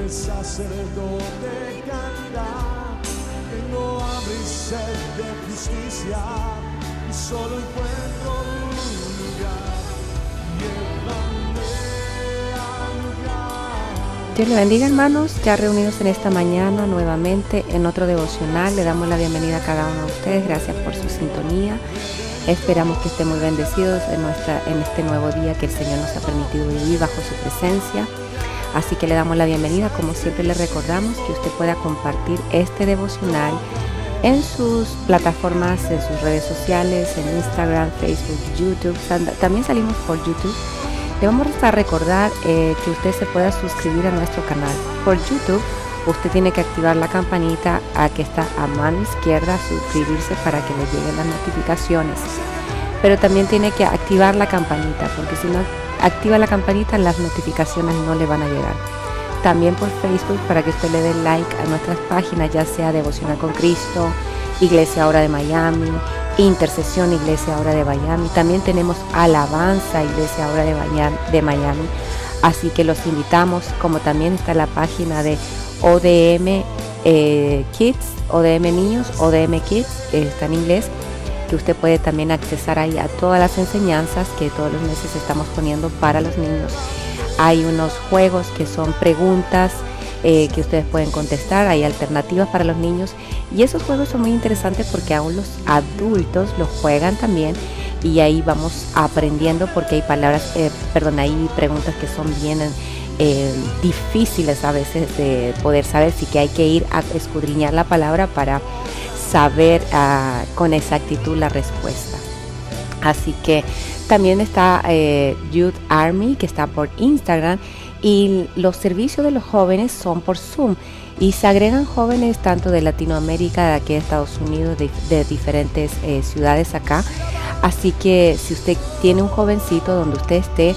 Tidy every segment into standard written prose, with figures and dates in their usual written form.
el sacerdote canta, tengo hambre y sed de justicia, y solo encuentro un lugar, llévame al lugar. Dios le bendiga, hermanos, ya reunidos en esta mañana nuevamente en otro devocional. Le damos la bienvenida a cada uno de ustedes, gracias por su sintonía. Esperamos que estén muy bendecidos en este nuevo día que el Señor nos ha permitido vivir bajo su presencia. Así que le damos la bienvenida. Como siempre le recordamos que usted pueda compartir este devocional en sus plataformas, en sus redes sociales, en Instagram, Facebook, YouTube. También salimos por YouTube. Le vamos a recordar que usted se pueda suscribir a nuestro canal por YouTube. Usted tiene que activar la campanita que está a mano izquierda, suscribirse para que le lleguen las notificaciones. Pero también tiene que activar la campanita, porque si no activa la campanita, las notificaciones no le van a llegar. También por Facebook, para que usted le dé like a nuestras páginas, ya sea Devocional con Cristo, Iglesia Hora de Miami, Intercesión Iglesia Hora de Miami. También tenemos Alabanza Iglesia Hora de Miami. Así que los invitamos, como también está la página de ODM Kids, ODM Niños, ODM Kids, está en inglés, que usted puede también accesar ahí a todas las enseñanzas que todos los meses estamos poniendo para los niños. Hay unos juegos que son preguntas que ustedes pueden contestar, hay alternativas para los niños, y esos juegos son muy interesantes porque aún los adultos los juegan también, y ahí vamos aprendiendo, porque hay hay preguntas que son bien difíciles a veces de poder saber, sí que hay que ir a escudriñar la palabra para saber con exactitud la respuesta. Así que también está Youth Army, que está por Instagram, y los servicios de los jóvenes son por Zoom, y se agregan jóvenes tanto de Latinoamérica, de aquí de Estados Unidos, de diferentes ciudades acá. Así que si usted tiene un jovencito donde usted esté,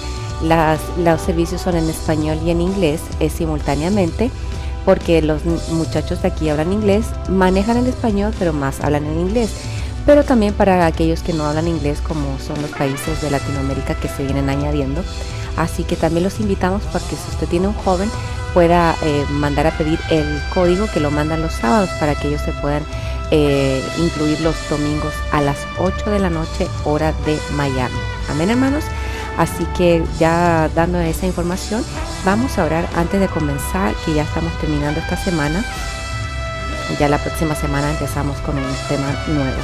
los servicios son en español y en inglés simultáneamente, porque los muchachos de aquí hablan inglés, manejan el español, pero más hablan en inglés. Pero también para aquellos que no hablan inglés, como son los países de Latinoamérica que se vienen añadiendo. Así que también los invitamos, porque si usted tiene un joven, pueda mandar a pedir el código, que lo mandan los sábados, para que ellos se puedan incluir los domingos a las 8 de la noche, hora de Miami. Amén, hermanos. Así que ya dando esa información, vamos a orar antes de comenzar, que ya estamos terminando esta semana. Ya la próxima semana empezamos con un tema nuevo.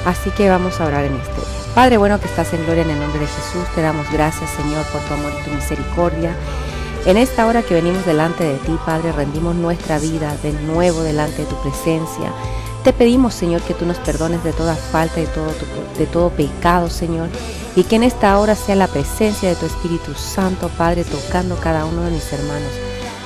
Así que vamos a orar en este. Padre bueno que estás en gloria, en el nombre de Jesús, te damos gracias, Señor, por tu amor y tu misericordia. En esta hora que venimos delante de ti, Padre, rendimos nuestra vida de nuevo delante de tu presencia. Te pedimos, Señor, que tú nos perdones de toda falta, de todo pecado, Señor, y que en esta hora sea la presencia de tu Espíritu Santo, Padre, tocando cada uno de mis hermanos.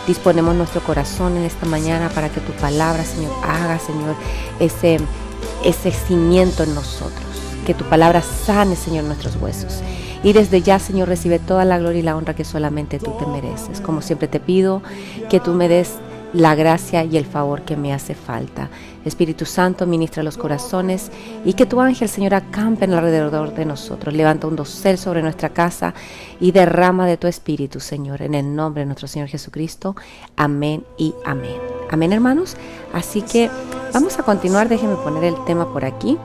Disponemos nuestro corazón en esta mañana para que tu palabra, Señor, haga, Señor, ese cimiento en nosotros. Que tu palabra sane, Señor, nuestros huesos. Y desde ya, Señor, recibe toda la gloria y la honra que solamente tú te mereces. Como siempre te pido que tú me des la gracia y el favor que me hace falta. Espíritu Santo, ministra los corazones, y que tu ángel, Señor, acampe alrededor de nosotros. Levanta un dosel sobre nuestra casa y derrama de tu Espíritu, Señor, en el nombre de nuestro Señor Jesucristo. Amén y amén. Amén, hermanos. Así que vamos a continuar. Déjenme poner el tema por aquí: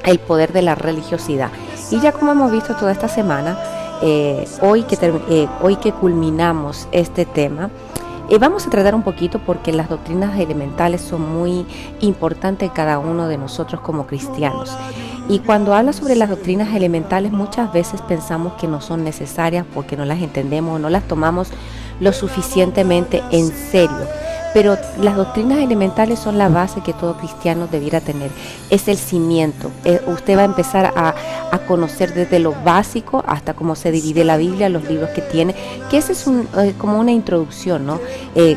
el poder de la religiosidad. Y ya como hemos visto toda esta semana, hoy que culminamos este tema, vamos a tratar un poquito, porque las doctrinas elementales son muy importantes en cada uno de nosotros como cristianos. Y cuando habla sobre las doctrinas elementales, muchas veces pensamos que no son necesarias porque no las entendemos o no las tomamos lo suficientemente en serio. Pero las doctrinas elementales son la base que todo cristiano debiera tener. Es el cimiento. Usted va a empezar a conocer desde lo básico hasta cómo se divide la Biblia, los libros que tiene, que ese es como una introducción, ¿no?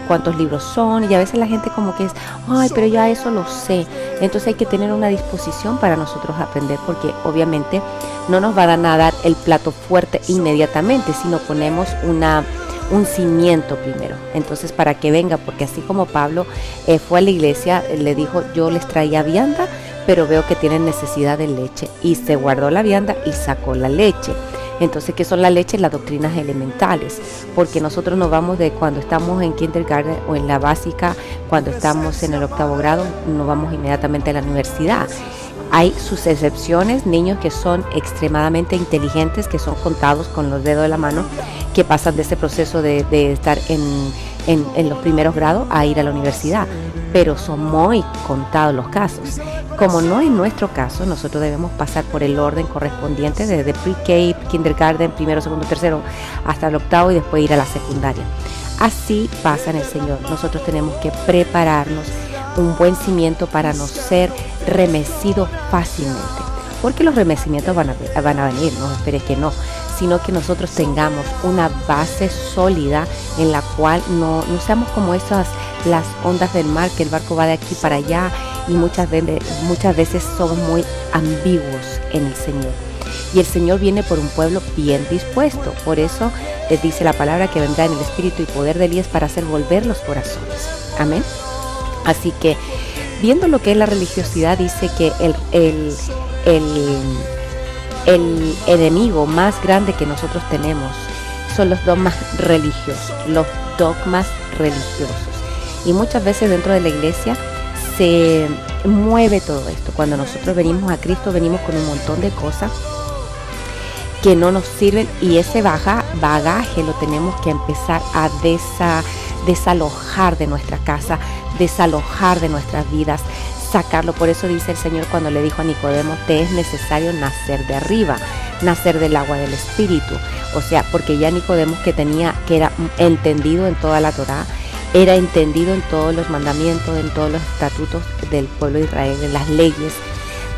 Cuántos libros son, y a veces la gente como que es, ay, pero ya eso lo sé. Entonces hay que tener una disposición para nosotros aprender, porque obviamente no nos van a dar el plato fuerte inmediatamente, sino ponemos un cimiento primero. Entonces, para que venga, porque así como Pablo fue a la iglesia, le dijo, yo les traía vianda, pero veo que tienen necesidad de leche, y se guardó la vianda y sacó la leche. Entonces, ¿qué son la leche? Las doctrinas elementales, porque nosotros nos vamos de cuando estamos en kindergarten o en la básica, cuando estamos en el 8º grado, nos vamos inmediatamente a la universidad. Hay sus excepciones, niños que son extremadamente inteligentes, que son contados con los dedos de la mano, que pasan de ese proceso de estar en los primeros grados a ir a la universidad, pero son muy contados los casos. Como no es nuestro caso, nosotros debemos pasar por el orden correspondiente desde pre-K, kindergarten, primero, segundo, tercero, hasta el 8º y después ir a la secundaria. Así pasa en el Señor. Nosotros tenemos que prepararnos un buen cimiento para no ser remecidos fácilmente, porque los remecimientos van a venir, no esperes que no, sino que nosotros tengamos una base sólida en la cual no seamos como las ondas del mar, que el barco va de aquí para allá, y muchas veces somos muy ambiguos en el Señor. Y el Señor viene por un pueblo bien dispuesto. Por eso les dice la palabra que vendrá en el espíritu y poder de Elías para hacer volver los corazones. Amén. Así que, viendo lo que es la religiosidad, dice que el enemigo más grande que nosotros tenemos son los dogmas religiosos, Y muchas veces dentro de la iglesia se mueve todo esto. Cuando nosotros venimos a Cristo, venimos con un montón de cosas que no nos sirven, y ese bagaje lo tenemos que empezar a desalojar de nuestra casa, desalojar de nuestras vidas, sacarlo. Por eso dice el Señor cuando le dijo a Nicodemo: te es necesario nacer de arriba, nacer del agua del Espíritu. O sea, porque ya Nicodemo, que era entendido en toda la Torá, era entendido en todos los mandamientos, en todos los estatutos del pueblo de Israel, en las leyes,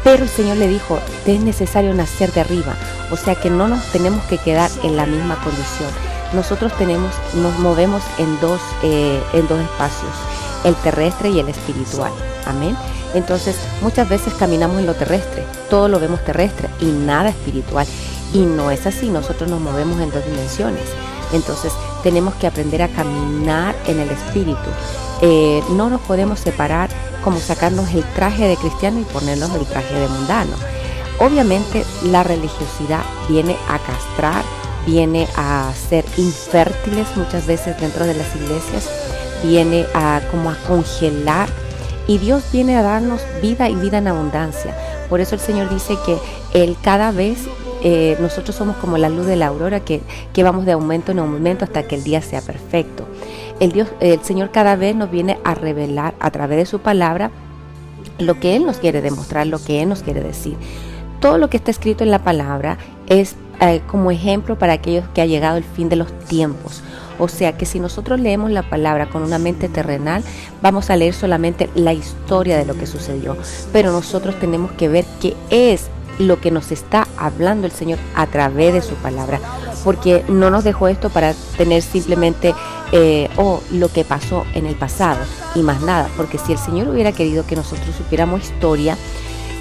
pero el Señor le dijo: te es necesario nacer de arriba. O sea que no nos tenemos que quedar en la misma condición. Nosotros nos movemos en dos espacios, el terrestre y el espiritual. Amén. Entonces, muchas veces caminamos en lo terrestre, todo lo vemos terrestre y nada espiritual. Y no es así, nosotros nos movemos en 2 dimensiones. Entonces, tenemos que aprender a caminar en el espíritu. No nos podemos separar, como sacarnos el traje de cristiano y ponernos el traje de mundano. Obviamente, la religiosidad viene a castrar, viene a ser infértiles muchas veces dentro de las iglesias, viene como a congelar, y Dios viene a darnos vida y vida en abundancia. Por eso el Señor dice que Él cada vez, nosotros somos como la luz de la aurora, que vamos de aumento en aumento hasta que el día sea perfecto. El Señor cada vez nos viene a revelar a través de su palabra lo que Él nos quiere demostrar, lo que Él nos quiere decir. Todo lo que está escrito en la palabra es como ejemplo para aquellos que ha llegado el fin de los tiempos. O sea que si nosotros leemos la palabra con una mente terrenal, vamos a leer solamente la historia de lo que sucedió. Pero nosotros tenemos que ver qué es lo que nos está hablando el Señor a través de su palabra. Porque no nos dejó esto para tener simplemente lo que pasó en el pasado y más nada. Porque si el Señor hubiera querido que nosotros supiéramos historia,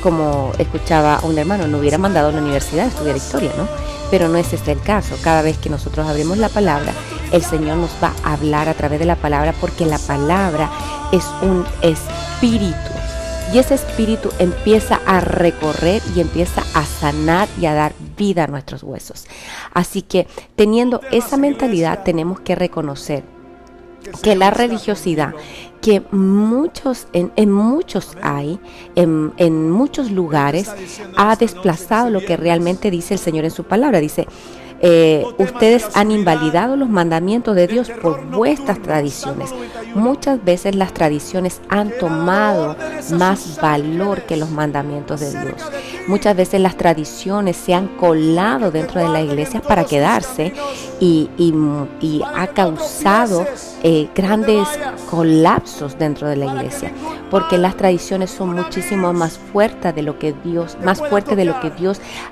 como escuchaba un hermano, no hubiera mandado a la universidad a estudiar historia, ¿no? Pero no es este el caso. Cada vez que nosotros abrimos la palabra, el Señor nos va a hablar a través de la palabra, porque la palabra es un espíritu. Y ese espíritu empieza a recorrer y empieza a sanar y a dar vida a nuestros huesos. Así que, teniendo esa mentalidad, tenemos que reconocer que la religiosidad que en muchos lugares ha desplazado lo que realmente dice el Señor en su palabra. Dice: ustedes han invalidado los mandamientos de Dios por vuestras tradiciones. Muchas veces las tradiciones han tomado más valor que los mandamientos de Dios. Muchas veces las tradiciones se han colado dentro de la iglesia para quedarse y ha causado grandes colapsos dentro de la iglesia, porque las tradiciones son muchísimo más fuertes de lo que Dios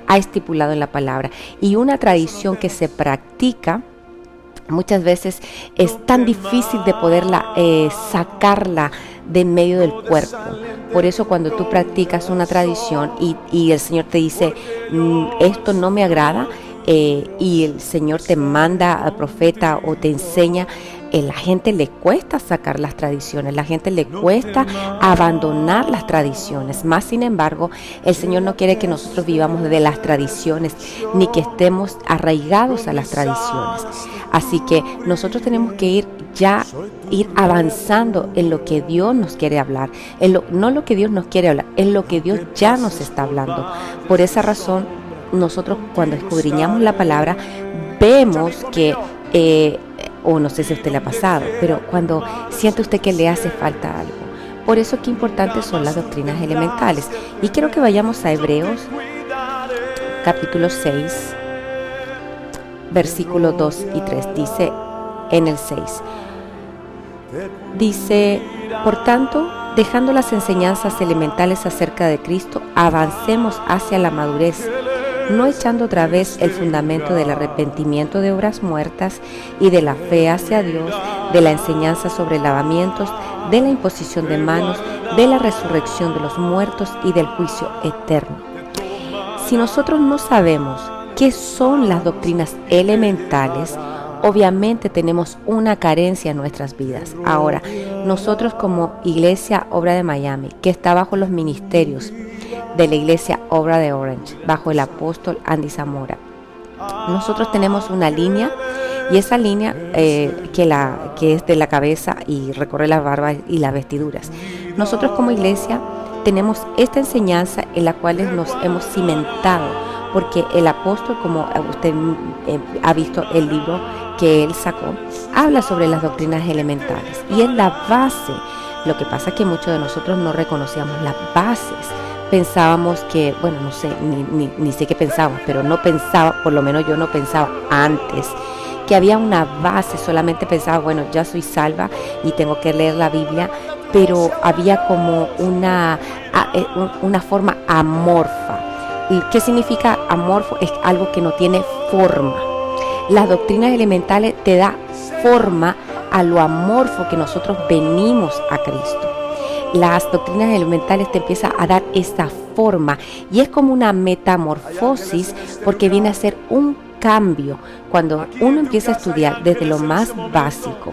ha estipulado en la palabra. Y una tradición que se practica muchas veces es tan difícil de poderla sacarla de en medio del cuerpo. Por eso cuando tú practicas una tradición y el Señor te dice: esto no me agrada, y el Señor te manda al profeta o te enseña, la gente le cuesta sacar las tradiciones, la gente le cuesta abandonar las tradiciones. Más sin embargo, el Señor no quiere que nosotros vivamos de las tradiciones, ni que estemos arraigados a las tradiciones. Así que nosotros tenemos que ir avanzando en lo que Dios nos quiere hablar, no lo que Dios nos quiere hablar, en lo que Dios ya nos está hablando. Por esa razón, nosotros cuando escudriñamos la palabra, vemos que o no sé si a usted le ha pasado, pero cuando siente usted que le hace falta algo. Por eso qué importantes son las doctrinas elementales. Y quiero que vayamos a Hebreos capítulo 6, versículos 2 y 3. Dice en el 6, dice: por tanto, dejando las enseñanzas elementales acerca de Cristo, avancemos hacia la madurez, no echando otra vez el fundamento del arrepentimiento de obras muertas y de la fe hacia Dios, de la enseñanza sobre lavamientos, de la imposición de manos, de la resurrección de los muertos y del juicio eterno. Si nosotros no sabemos qué son las doctrinas elementales, obviamente tenemos una carencia en nuestras vidas. Ahora, nosotros como Iglesia Obra de Miami, que está bajo los ministerios de la Iglesia Obra de Orange, bajo el apóstol Andy Zamora, nosotros tenemos una línea, y esa línea que es de la cabeza y recorre las barbas y las vestiduras. Nosotros como iglesia tenemos esta enseñanza en la cual nos hemos cimentado, porque el apóstol, como usted ha visto el libro que él sacó, habla sobre las doctrinas elementales y es la base. Lo que pasa es que muchos de nosotros no reconocíamos las bases. Pensábamos que, bueno, no sé, ni sé qué pensábamos, pero no pensaba, por lo menos yo no pensaba antes, que había una base. Solamente pensaba, bueno, ya soy salva y tengo que leer la Biblia, pero había como una forma amorfa. ¿Y qué significa amorfo? Es algo que no tiene forma. Las doctrinas elementales te da forma a lo amorfo que nosotros venimos a Cristo. Las doctrinas elementales te empiezan a dar esa forma y es como una metamorfosis, porque viene a ser un cambio cuando uno empieza a estudiar desde lo más básico,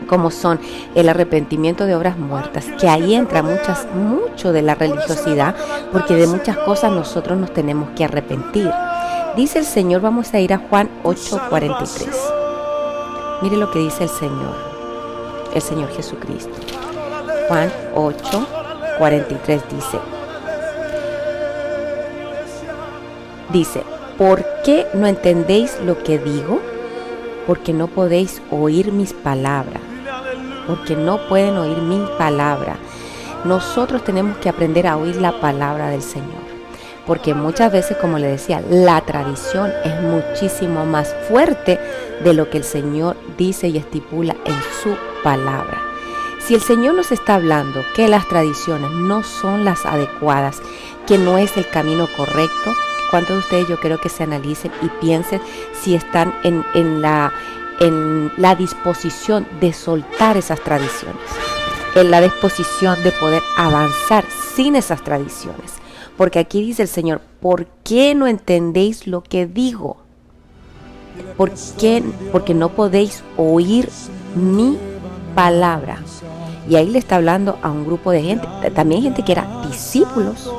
como son el arrepentimiento de obras muertas, que ahí entra mucho de la religiosidad, porque de muchas cosas nosotros nos tenemos que arrepentir. Dice el Señor, vamos a ir a Juan 8:43. Mire lo que dice el Señor Jesucristo. Juan 8:43 dice, ¿por qué no entendéis lo que digo? Porque no podéis oír mis palabras. Porque no pueden oír mi palabra. Nosotros tenemos que aprender a oír la palabra del Señor. Porque muchas veces, como le decía, la tradición es muchísimo más fuerte de lo que el Señor dice y estipula en su palabra. Si el Señor nos está hablando que las tradiciones no son las adecuadas, que no es el camino correcto, ¿cuántos de ustedes yo creo que se analicen y piensen si están en la disposición de soltar esas tradiciones, en la disposición de poder avanzar sin esas tradiciones? Porque aquí dice el Señor, ¿por qué no entendéis lo que digo? ¿Por qué? Porque no podéis oír mi palabra. Y ahí le está hablando a un grupo de gente, también gente que era discípulos.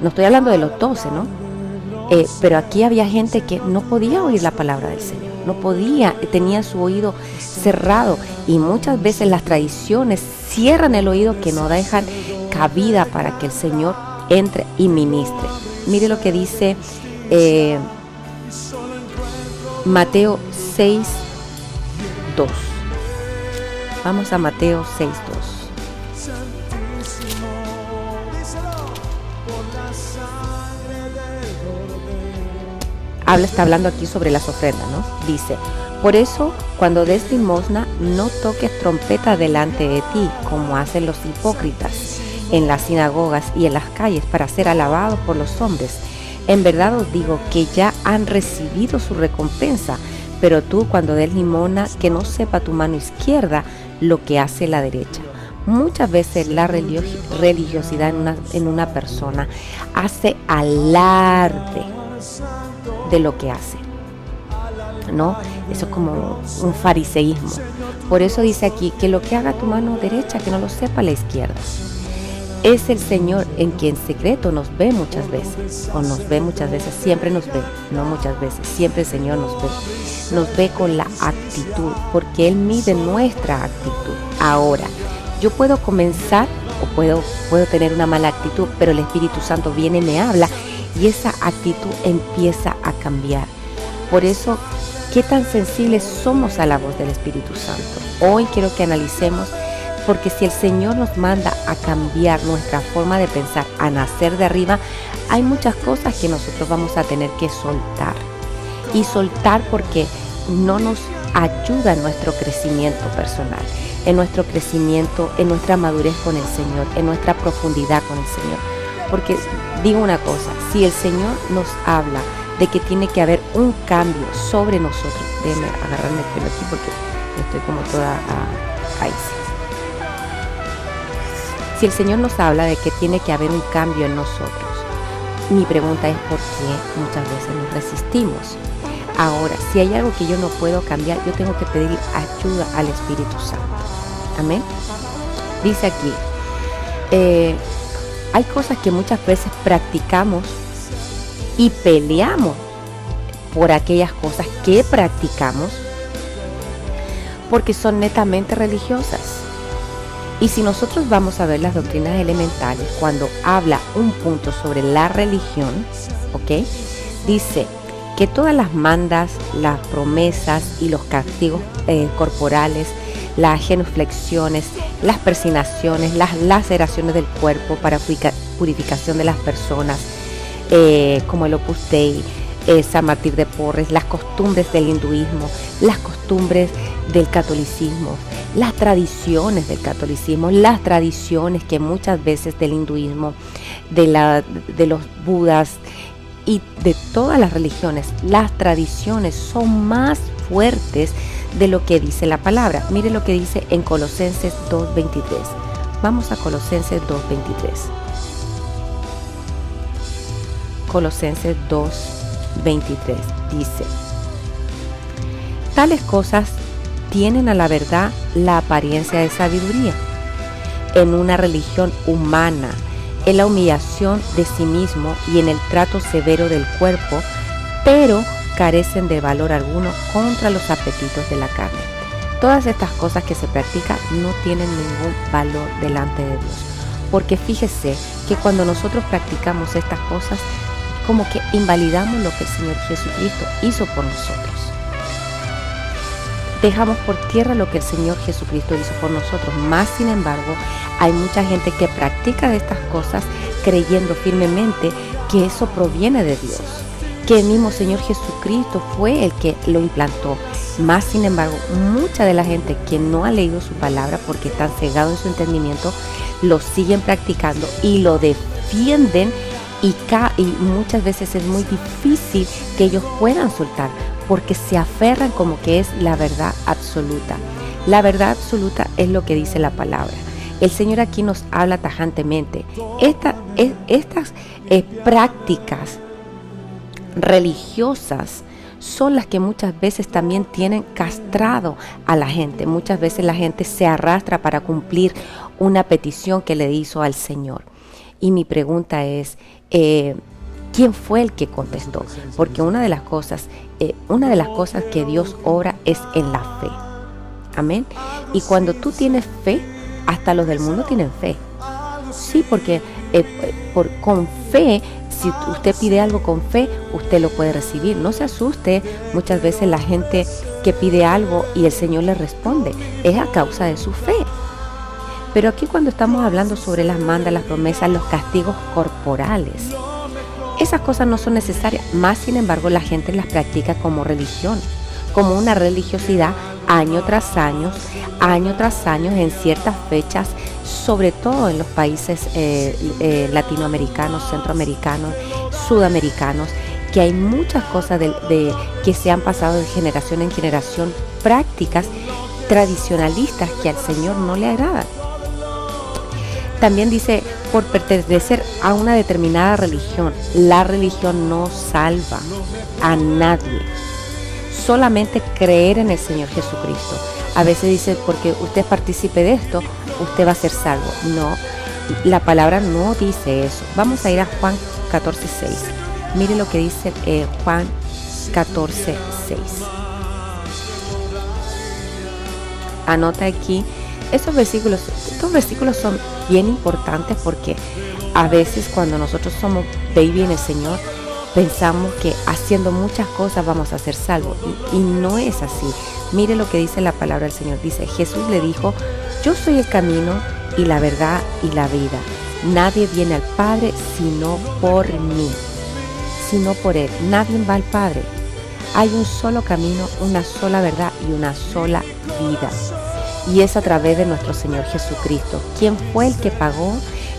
No estoy hablando de los 12, ¿no? Pero aquí había gente que no podía oír la palabra del Señor, no podía, tenía su oído cerrado, y muchas veces las tradiciones cierran el oído, que no dejan cabida para que el Señor entre y ministre. Mire lo que dice Mateo 6:2. Vamos a Mateo 6:2. Está hablando aquí sobre las ofrendas, ¿no? Dice, por eso, cuando des limosna, no toques trompeta delante de ti, como hacen los hipócritas en las sinagogas y en las calles, para ser alabados por los hombres. En verdad os digo que ya han recibido su recompensa. Pero tú, cuando des limosna, que no sepa tu mano izquierda lo que hace la derecha. Muchas veces la religiosidad en una persona hace alarde de lo que hace, ¿no? Eso es como un fariseísmo. Por eso dice aquí que lo que haga tu mano derecha, que no lo sepa la izquierda. Es el Señor en quien en secreto nos ve muchas veces, o nos ve muchas veces, siempre nos ve, no muchas veces, siempre el Señor nos ve con la actitud, porque Él mide nuestra actitud. Ahora, yo puedo comenzar o puedo tener una mala actitud, pero el Espíritu Santo viene y me habla y esa actitud empieza a cambiar. Por eso, ¿qué tan sensibles somos a la voz del Espíritu Santo? Hoy quiero que analicemos, porque si el Señor nos manda a cambiar nuestra forma de pensar, a nacer de arriba, hay muchas cosas que nosotros vamos a tener que soltar. Y soltar porque no nos ayuda en nuestro crecimiento personal, en nuestro crecimiento, en nuestra madurez con el Señor, en nuestra profundidad con el Señor. Porque digo una cosa, si el Señor nos habla de que tiene que haber un cambio sobre nosotros, déjenme agarrarme el pelo aquí porque estoy como toda ahí. Si el Señor nos habla de que tiene que haber un cambio en nosotros, mi pregunta es ¿por qué muchas veces nos resistimos? Ahora, si hay algo que yo no puedo cambiar, yo tengo que pedir ayuda al Espíritu Santo. Amén. Dice aquí, hay cosas que muchas veces practicamos y peleamos por aquellas cosas que practicamos porque son netamente religiosas. Y si nosotros vamos a ver las doctrinas elementales, cuando habla un punto sobre la religión, ¿ok? Dice que todas las mandas, las promesas y los castigos corporales, las genuflexiones, las persinaciones, las laceraciones del cuerpo para purificación de las personas, como el Opus Dei, San Martín de Porres, las costumbres del hinduismo, las costumbres del catolicismo, las tradiciones del catolicismo, las tradiciones que muchas veces del hinduismo, de los budas y de todas las religiones, las tradiciones son más fuertes de lo que dice la palabra. Mire lo que dice en Colosenses 2:23. Vamos a Colosenses 2:23. Colosenses 2:23 dice: tales cosas tienen a la verdad la apariencia de sabiduría en una religión humana, en la humillación de sí mismo y en el trato severo del cuerpo, pero carecen de valor alguno contra los apetitos de la carne. Todas estas cosas que se practican no tienen ningún valor delante de Dios, porque fíjese que cuando nosotros practicamos estas cosas, como que invalidamos lo que el Señor Jesucristo hizo por nosotros. Dejamos por tierra lo que el Señor Jesucristo hizo por nosotros. Más sin embargo, hay mucha gente que practica de estas cosas creyendo firmemente que eso proviene de Dios, que el mismo Señor Jesucristo fue el que lo implantó. Más sin embargo, mucha de la gente que no ha leído su palabra porque están cegados en su entendimiento, lo siguen practicando y lo defienden, y muchas veces es muy difícil que ellos puedan soltar porque se aferran como que es la verdad absoluta. La verdad absoluta es lo que dice la palabra. El Señor aquí nos habla tajantemente. Estas prácticas religiosas son las que muchas veces también tienen castrado a la gente. Muchas veces la gente se arrastra para cumplir una petición que le hizo al Señor. Y mi pregunta es, ¿quién fue el que contestó? Porque una de las cosas que Dios obra es en la fe. Amén. Y cuando tú tienes fe, hasta los del mundo tienen fe. Sí, porque con fe, si usted pide algo con fe, usted lo puede recibir. No se asuste, muchas veces la gente que pide algo y el Señor le responde, es a causa de su fe. Pero aquí cuando estamos hablando sobre las mandas, las promesas, los castigos corporales, esas cosas no son necesarias. Más sin embargo, la gente las practica como religión, como una religiosidad año tras año, en ciertas fechas, sobre todo en los países latinoamericanos, centroamericanos, sudamericanos, que hay muchas cosas que se han pasado de generación en generación, prácticas tradicionalistas que al Señor no le agradan. También dice, por pertenecer a una determinada religión. La religión no salva a nadie. Solamente creer en el Señor Jesucristo. A veces dice, porque usted participe de esto, usted va a ser salvo. No, la palabra no dice eso. Vamos a ir a Juan 14:6. Mire lo que dice Juan 14:6. Anota aquí. Estos versículos son bien importantes porque a veces cuando nosotros somos baby en el Señor, pensamos que haciendo muchas cosas vamos a ser salvos y no es así. Mire lo que dice la palabra del Señor. Dice, Jesús le dijo, yo soy el camino y la verdad y la vida. Nadie viene al Padre sino por mí, sino por Él. Nadie va al Padre. Hay un solo camino, una sola verdad y una sola vida. Y es a través de nuestro Señor Jesucristo, quien fue el que pagó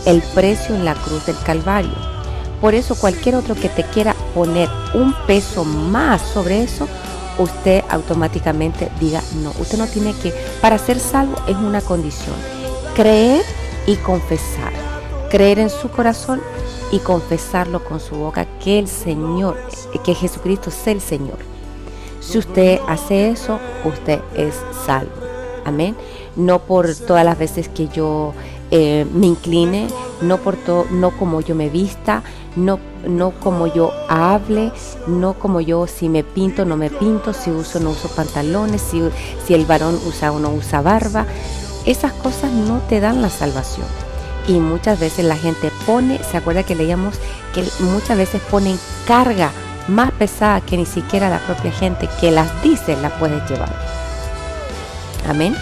el precio en la cruz del Calvario. Por eso cualquier otro que te quiera poner un peso más sobre eso, usted automáticamente diga no. Usted no tiene que, para ser salvo es una condición, creer y confesar, creer en su corazón y confesarlo con su boca que el Señor, que Jesucristo es el Señor. Si usted hace eso, usted es salvo. Amén. No por todas las veces que yo me incline, no como yo me vista, no como yo hable, no como yo si me pinto, no me pinto, si uso, no uso pantalones, si el varón usa o no usa barba. Esas cosas no te dan la salvación. Y muchas veces la gente se acuerda que leíamos que muchas veces ponen carga más pesada que ni siquiera la propia gente que las dice la puedes llevar. Amén.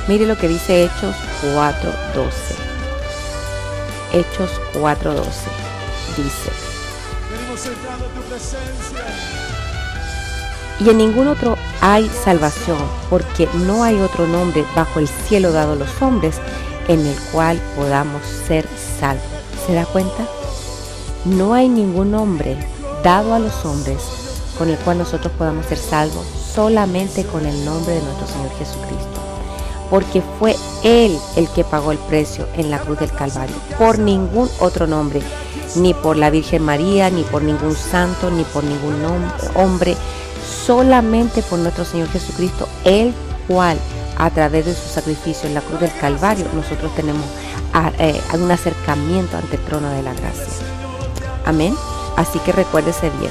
Mire lo que dice Hechos 4:12. Hechos 4:12 dice: venimos entrando en tu presencia. Y en ningún otro hay salvación, porque no hay otro nombre bajo el cielo dado a los hombres en el cual podamos ser salvos. ¿Se da cuenta? No hay ningún nombre dado a los hombres con el cual nosotros podamos ser salvos, solamente con el nombre de nuestro Señor Jesucristo. Porque fue Él el que pagó el precio en la cruz del Calvario, por ningún otro nombre, ni por la Virgen María, ni por ningún santo, ni por ningún hombre, solamente por nuestro Señor Jesucristo, el cual a través de su sacrificio en la cruz del Calvario nosotros tenemos un acercamiento ante el trono de la gracia. Amén. Así que recuérdese bien,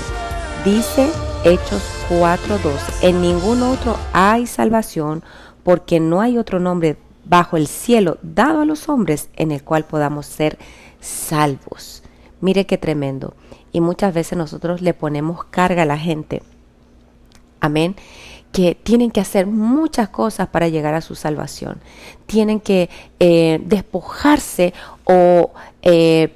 dice Hechos 4:12, en ningún otro hay salvación, porque no hay otro nombre bajo el cielo dado a los hombres en el cual podamos ser salvos. Mire qué tremendo. Y muchas veces nosotros le ponemos carga a la gente. Amén. Que tienen que hacer muchas cosas para llegar a su salvación. Tienen que despojarse o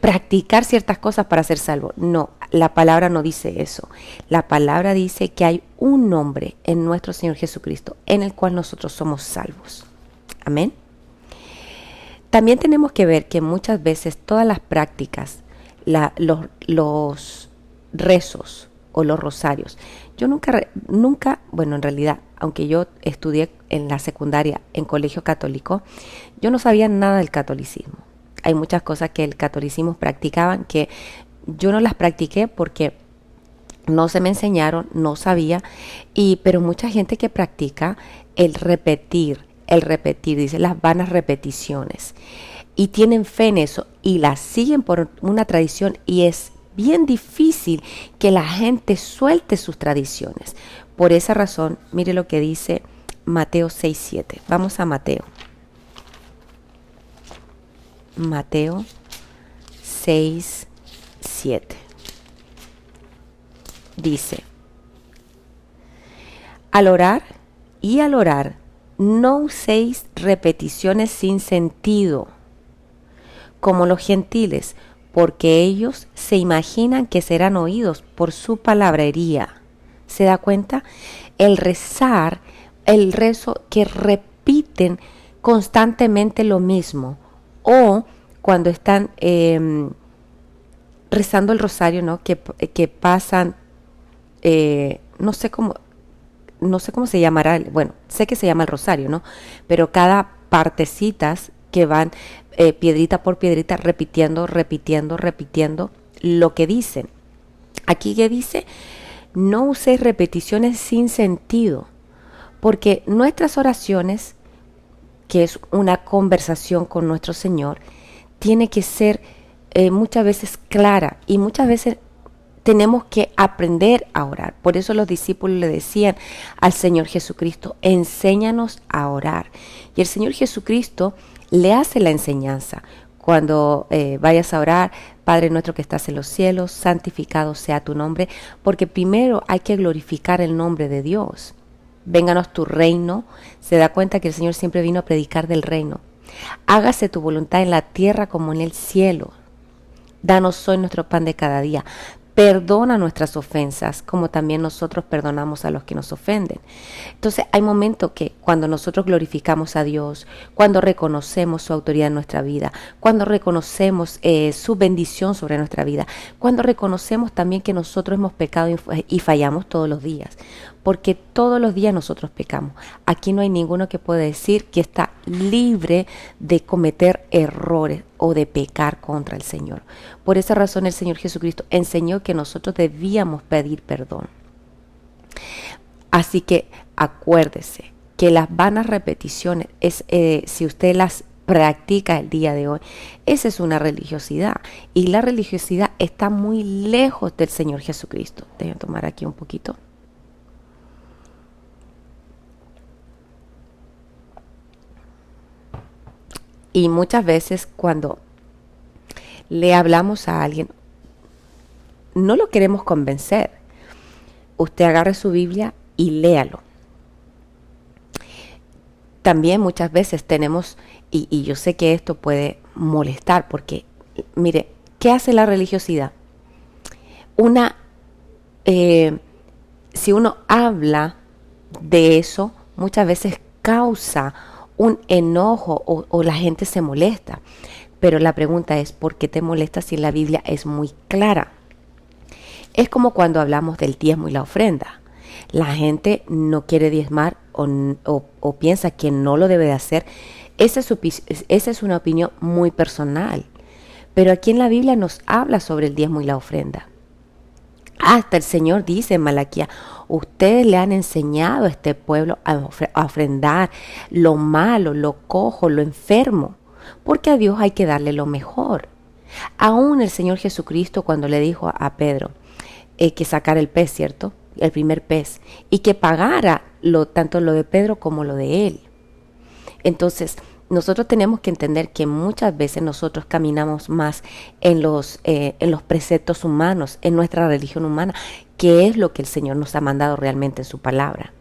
practicar ciertas cosas para ser salvos. No, la palabra no dice eso. La palabra dice que hay un nombre en nuestro Señor Jesucristo en el cual nosotros somos salvos. Amén. También tenemos que ver que muchas veces todas las prácticas, los rezos o los rosarios, yo nunca, bueno, en realidad, aunque yo estudié en la secundaria en colegio católico, yo no sabía nada del catolicismo. Hay muchas cosas que el catolicismo practicaban que yo no las practiqué porque no se me enseñaron, no sabía, pero mucha gente que practica el repetir, dice las vanas repeticiones, y tienen fe en eso y las siguen por una tradición, y es bien difícil que la gente suelte sus tradiciones. Por esa razón, mire lo que dice Mateo 6:7. Vamos a Mateo 6:7. Dice: al orar, no uséis repeticiones sin sentido, como los gentiles, porque ellos se imaginan que serán oídos por su palabrería. ¿Se da cuenta? El rezo que repiten constantemente lo mismo, o cuando están rezando el rosario, ¿no? Que pasan, no sé cómo se llamará, bueno, sé que se llama el rosario, ¿no? Pero cada partecitas que van piedrita por piedrita repitiendo lo que dicen. Aquí que dice, no uséis repeticiones sin sentido, porque nuestras oraciones, que es una conversación con nuestro Señor, tiene que ser muchas veces clara, y muchas veces tenemos que aprender a orar. Por eso los discípulos le decían al Señor Jesucristo, enséñanos a orar. Y el Señor Jesucristo le hace la enseñanza. Cuando vayas a orar, Padre nuestro que estás en los cielos, santificado sea tu nombre, porque primero hay que glorificar el nombre de Dios. Vénganos tu reino. Se da cuenta que el Señor siempre vino a predicar del reino. Hágase tu voluntad en la tierra como en el cielo. Danos hoy nuestro pan de cada día. Perdona nuestras ofensas, como también nosotros perdonamos a los que nos ofenden. Entonces hay momentos que cuando nosotros glorificamos a Dios, cuando reconocemos su autoridad en nuestra vida, cuando reconocemos su bendición sobre nuestra vida, cuando reconocemos también que nosotros hemos pecado y fallamos todos los días, porque todos los días nosotros pecamos. Aquí no hay ninguno que pueda decir que está libre de cometer errores o de pecar contra el Señor. Por esa razón el Señor Jesucristo enseñó que nosotros debíamos pedir perdón. Así que acuérdese que las vanas repeticiones, si usted las practica el día de hoy, esa es una religiosidad, y la religiosidad está muy lejos del Señor Jesucristo. Déjenme tomar aquí un poquito. Y muchas veces cuando le hablamos a alguien, no lo queremos convencer. Usted agarre su Biblia y léalo. También muchas veces tenemos, y yo sé que esto puede molestar, porque, mire, ¿qué hace la religiosidad? Si uno habla de eso, muchas veces causa un enojo o la gente se molesta. Pero la pregunta es, ¿por qué te molesta si la Biblia es muy clara? Es como cuando hablamos del diezmo y la ofrenda. La gente no quiere diezmar o piensa que no lo debe de hacer. Esa es una opinión muy personal. Pero aquí en la Biblia nos habla sobre el diezmo y la ofrenda. Hasta el Señor dice en Malaquías, ustedes le han enseñado a este pueblo a ofrendar lo malo, lo cojo, lo enfermo, porque a Dios hay que darle lo mejor. Aún el Señor Jesucristo cuando le dijo a Pedro que sacara el pez, ¿cierto? El primer pez, y que pagara tanto lo de Pedro como lo de él. Entonces, nosotros tenemos que entender que muchas veces nosotros caminamos más en los preceptos humanos, en nuestra religión humana, que es lo que el Señor nos ha mandado realmente en su palabra.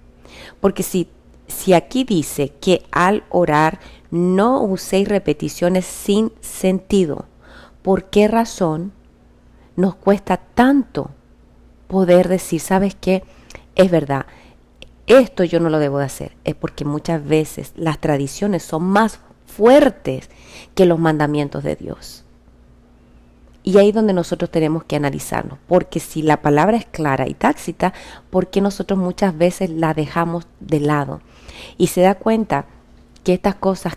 Porque si aquí dice que al orar no uséis repeticiones sin sentido, ¿por qué razón nos cuesta tanto poder decir, ¿sabes qué? Es verdad. Esto yo no lo debo de hacer, es porque muchas veces las tradiciones son más fuertes que los mandamientos de Dios. Y ahí es donde nosotros tenemos que analizarnos, porque si la palabra es clara y tácita, ¿por qué nosotros muchas veces la dejamos de lado? Y se da cuenta que estas cosas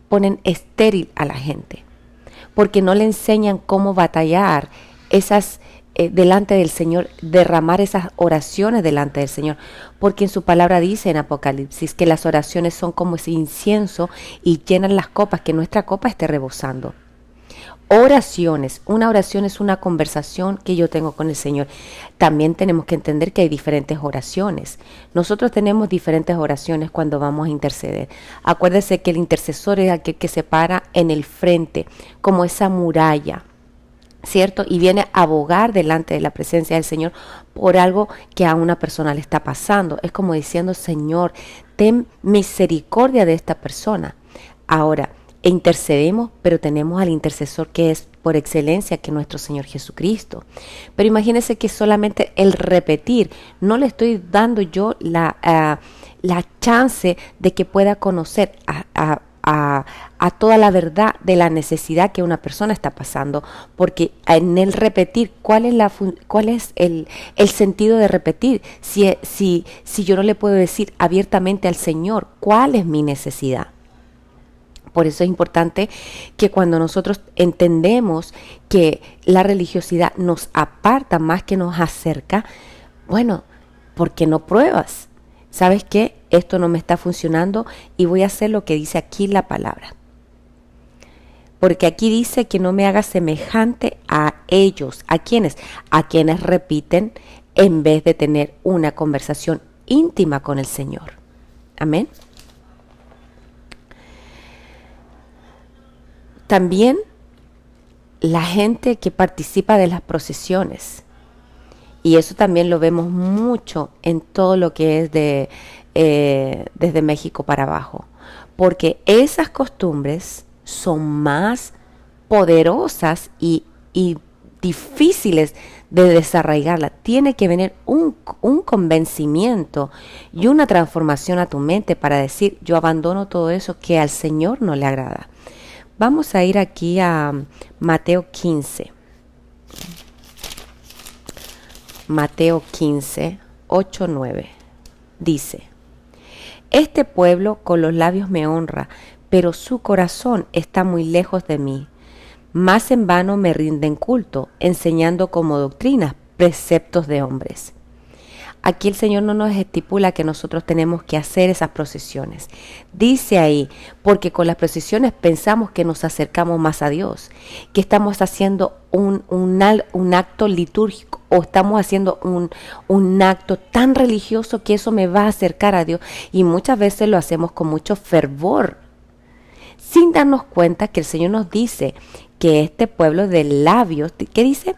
ponen estéril a la gente, porque no le enseñan cómo batallar delante del Señor, derramar esas oraciones delante del Señor, porque en su palabra dice en Apocalipsis que las oraciones son como ese incienso y llenan las copas, que nuestra copa esté rebosando. Oraciones, una oración es una conversación que yo tengo con el Señor. También tenemos que entender que hay diferentes oraciones. Nosotros tenemos diferentes oraciones cuando vamos a interceder. Acuérdese que el intercesor es aquel que se para en el frente, como esa muralla, ¿cierto? Y viene a abogar delante de la presencia del Señor por algo que a una persona le está pasando. Es como diciendo, Señor, ten misericordia de esta persona. Ahora, intercedemos, pero tenemos al intercesor que es por excelencia, que es nuestro Señor Jesucristo. Pero imagínense que solamente el repetir, no le estoy dando yo la chance de que pueda conocer a a toda la verdad de la necesidad que una persona está pasando, porque en el repetir, ¿cuál es el sentido de repetir? Si yo no le puedo decir abiertamente al Señor cuál es mi necesidad. Por eso es importante que cuando nosotros entendemos que la religiosidad nos aparta más que nos acerca, bueno, ¿por qué no pruebas? ¿Sabes qué? Esto no me está funcionando y voy a hacer lo que dice aquí la palabra. Porque aquí dice que no me haga semejante a ellos. ¿A quiénes? A quienes repiten en vez de tener una conversación íntima con el Señor. Amén. También la gente que participa de las procesiones. Y eso también lo vemos mucho en todo lo que es desde México para abajo. Porque esas costumbres son más poderosas y difíciles de desarraigarla. Tiene que venir un convencimiento y una transformación a tu mente para decir, yo abandono todo eso que al Señor no le agrada. Vamos a ir aquí a Mateo 15. Mateo 15, 8, 9. Dice, este pueblo con los labios me honra, pero su corazón está muy lejos de mí. Más en vano me rinden culto, enseñando como doctrinas preceptos de hombres. Aquí el Señor no nos estipula que nosotros tenemos que hacer esas procesiones. Dice ahí, porque con las procesiones pensamos que nos acercamos más a Dios, que estamos haciendo un acto litúrgico o estamos haciendo un acto tan religioso que eso me va a acercar a Dios. Y muchas veces lo hacemos con mucho fervor, sin darnos cuenta que el Señor nos dice que este pueblo de labios, ¿qué dice?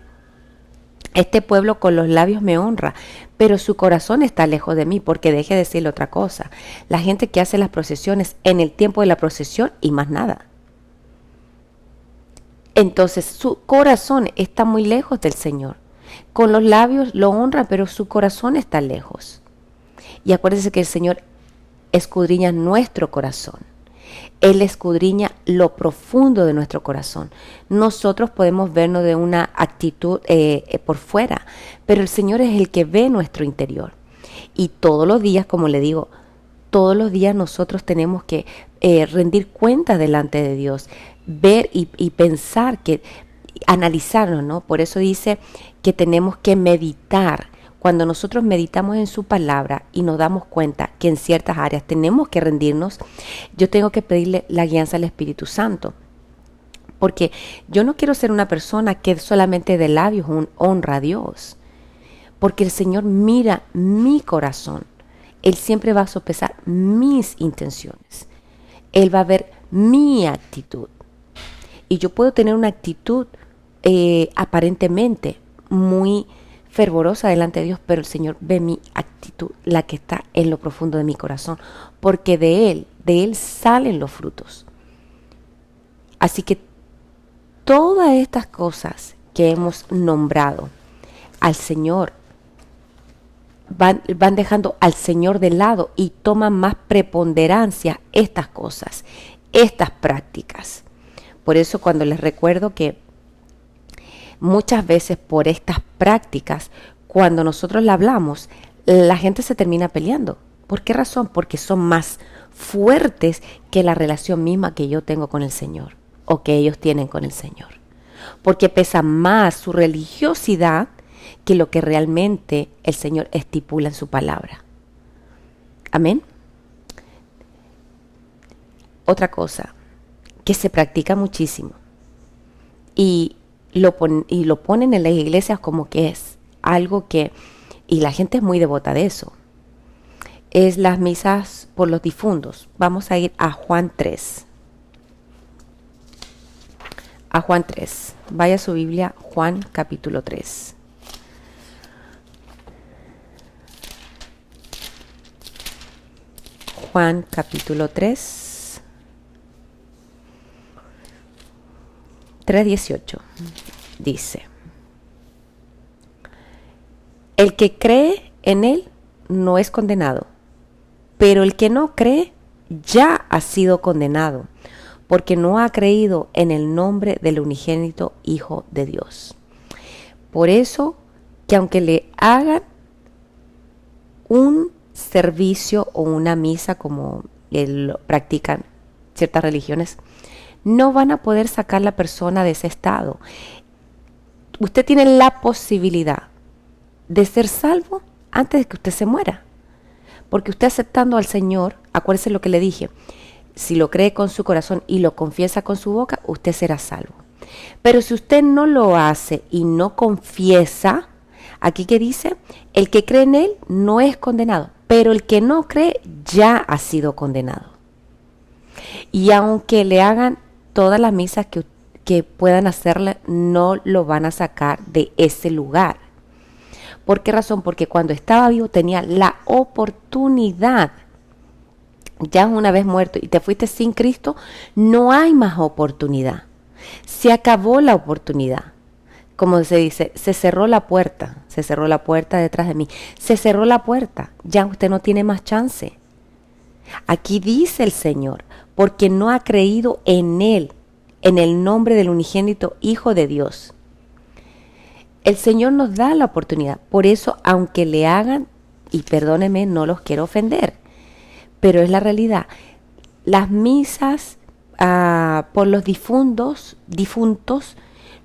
Este pueblo con los labios me honra, pero su corazón está lejos de mí, porque deje de decirle otra cosa. La gente que hace las procesiones en el tiempo de la procesión y más nada. Entonces su corazón está muy lejos del Señor. Con los labios lo honra, pero su corazón está lejos. Y acuérdense que el Señor escudriña nuestro corazón. Él escudriña lo profundo de nuestro corazón. Nosotros podemos vernos de una actitud por fuera, pero el Señor es el que ve nuestro interior. Y todos los días, como le digo, todos los días nosotros tenemos que rendir cuentas delante de Dios, ver y pensar, analizarnos, ¿no? Por eso dice que tenemos que meditar. Cuando nosotros meditamos en su palabra y nos damos cuenta que en ciertas áreas tenemos que rendirnos, yo tengo que pedirle la guianza al Espíritu Santo. Porque yo no quiero ser una persona que solamente de labios honra a Dios. Porque el Señor mira mi corazón. Él siempre va a sopesar mis intenciones. Él va a ver mi actitud. Y yo puedo tener una actitud aparentemente muy fervorosa delante de Dios, pero el Señor ve mi actitud, la que está en lo profundo de mi corazón, porque de Él salen los frutos. Así que todas estas cosas que hemos nombrado al Señor, van dejando al Señor de lado y toman más preponderancia estas cosas, estas prácticas. Por eso cuando les recuerdo que muchas veces por estas prácticas, cuando nosotros la hablamos, la gente se termina peleando. ¿Por qué razón? Porque son más fuertes que la relación misma que yo tengo con el Señor o que ellos tienen con el Señor. Porque pesa más su religiosidad que lo que realmente el Señor estipula en su palabra. Amén. Otra cosa que se practica muchísimo y lo ponen en las iglesias como que es algo que, y la gente es muy devota de eso, es las misas por los difuntos. Vamos a ir a Juan 3. A Juan 3. Vaya a su Biblia, Juan capítulo 3. Juan capítulo 3. 3:18 dice: el que cree en Él no es condenado, pero el que no cree ya ha sido condenado, porque no ha creído en el nombre del unigénito Hijo de Dios. Por eso, que aunque le hagan un servicio o una misa como practican ciertas religiones, no van a poder sacar a la persona de ese estado. Usted tiene la posibilidad de ser salvo antes de que usted se muera. Porque usted aceptando al Señor, acuérdese lo que le dije, si lo cree con su corazón y lo confiesa con su boca, usted será salvo. Pero si usted no lo hace y no confiesa, aquí que dice, el que cree en él no es condenado, pero el que no cree ya ha sido condenado. Y aunque le hagan todas las misas que puedan hacerle, no lo van a sacar de ese lugar. ¿Por qué razón? Porque cuando estaba vivo tenía la oportunidad. Ya una vez muerto y te fuiste sin Cristo, no hay más oportunidad. Se acabó la oportunidad. Como se dice, se cerró la puerta detrás de mí. Se cerró la puerta, ya usted no tiene más chance. Aquí dice el Señor, porque no ha creído en Él, en el nombre del unigénito Hijo de Dios. El Señor nos da la oportunidad. Por eso, aunque le hagan, y perdóneme, no los quiero ofender, pero es la realidad. Las misas por los difuntos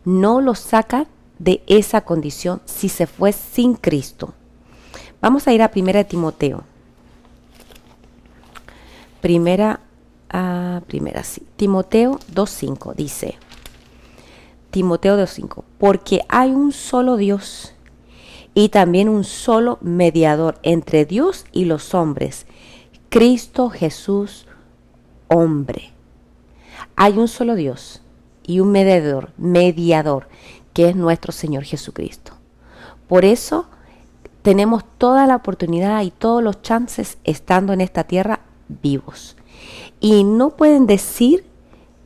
no los sacan de esa condición si se fue sin Cristo. Vamos a ir a 1 Timoteo. Timoteo 2.5 dice, Timoteo 2.5, porque hay un solo Dios y también un solo mediador entre Dios y los hombres, Cristo Jesús, hombre. Hay un solo Dios y un mediador, que es nuestro Señor Jesucristo. Por eso tenemos toda la oportunidad y todos los chances estando en esta tierra vivos. Y no pueden decir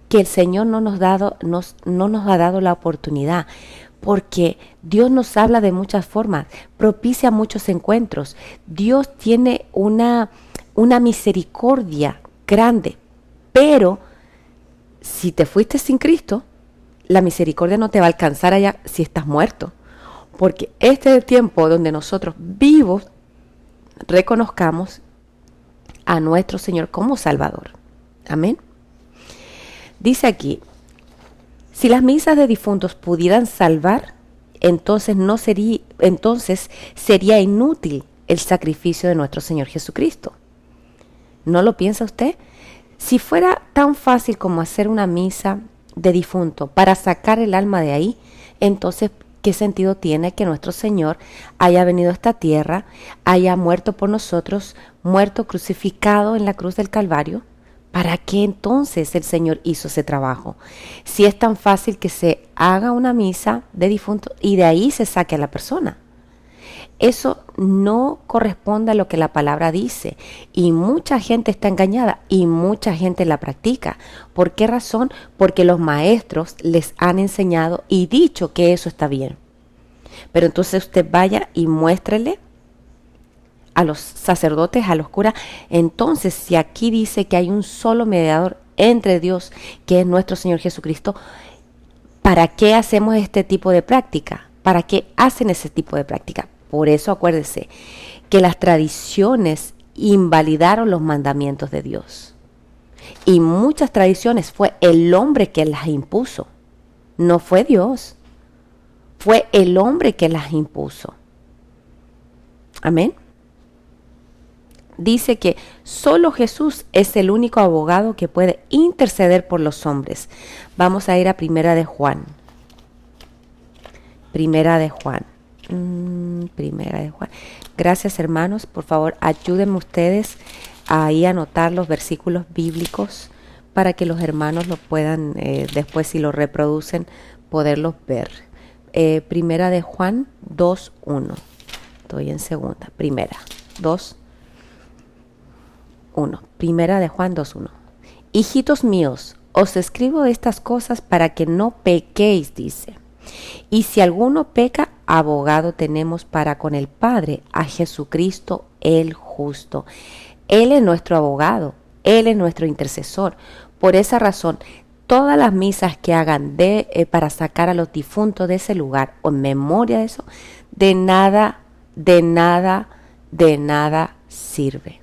que el Señor no nos ha dado la oportunidad, porque Dios nos habla de muchas formas, propicia muchos encuentros. Dios tiene una misericordia grande, pero si te fuiste sin Cristo, la misericordia no te va a alcanzar allá si estás muerto, porque este es el tiempo donde nosotros vivos reconozcamos a nuestro Señor como Salvador. Amén. Dice aquí, si las misas de difuntos pudieran salvar, entonces sería inútil el sacrificio de nuestro Señor Jesucristo. ¿No lo piensa usted? Si fuera tan fácil como hacer una misa de difunto para sacar el alma de ahí, entonces ¿qué sentido tiene que nuestro Señor haya venido a esta tierra, haya muerto por nosotros, muerto crucificado en la cruz del Calvario? ¿Para qué entonces el Señor hizo ese trabajo? Si es tan fácil que se haga una misa de difunto y de ahí se saque a la persona. Eso no corresponde a lo que la palabra dice, y mucha gente está engañada y mucha gente la practica. ¿Por qué razón? Porque los maestros les han enseñado y dicho que eso está bien. Pero entonces usted vaya y muéstrele a los sacerdotes, a los curas. Entonces, si aquí dice que hay un solo mediador entre Dios, que es nuestro Señor Jesucristo, ¿para qué hacemos este tipo de práctica? ¿Para qué hacen ese tipo de práctica? Por eso acuérdese que las tradiciones invalidaron los mandamientos de Dios. Y muchas tradiciones fue el hombre que las impuso. No fue Dios. Fue el hombre que las impuso. Amén. Dice que solo Jesús es el único abogado que puede interceder por los hombres. Vamos a ir a Primera de Juan. Primera de Juan. Gracias, hermanos. Por favor, ayúdenme ustedes ahí a anotar los versículos bíblicos para que los hermanos lo puedan, después si lo reproducen, poderlos ver. Primera de Juan 2:1. Estoy en segunda. Primera de Juan 2:1. Hijitos míos, os escribo estas cosas para que no pequéis, dice. Y si alguno peca, abogado tenemos para con el Padre, a Jesucristo el justo. Él es nuestro abogado, Él es nuestro intercesor. Por esa razón, todas las misas que hagan para sacar a los difuntos de ese lugar o en memoria de eso, de nada sirve.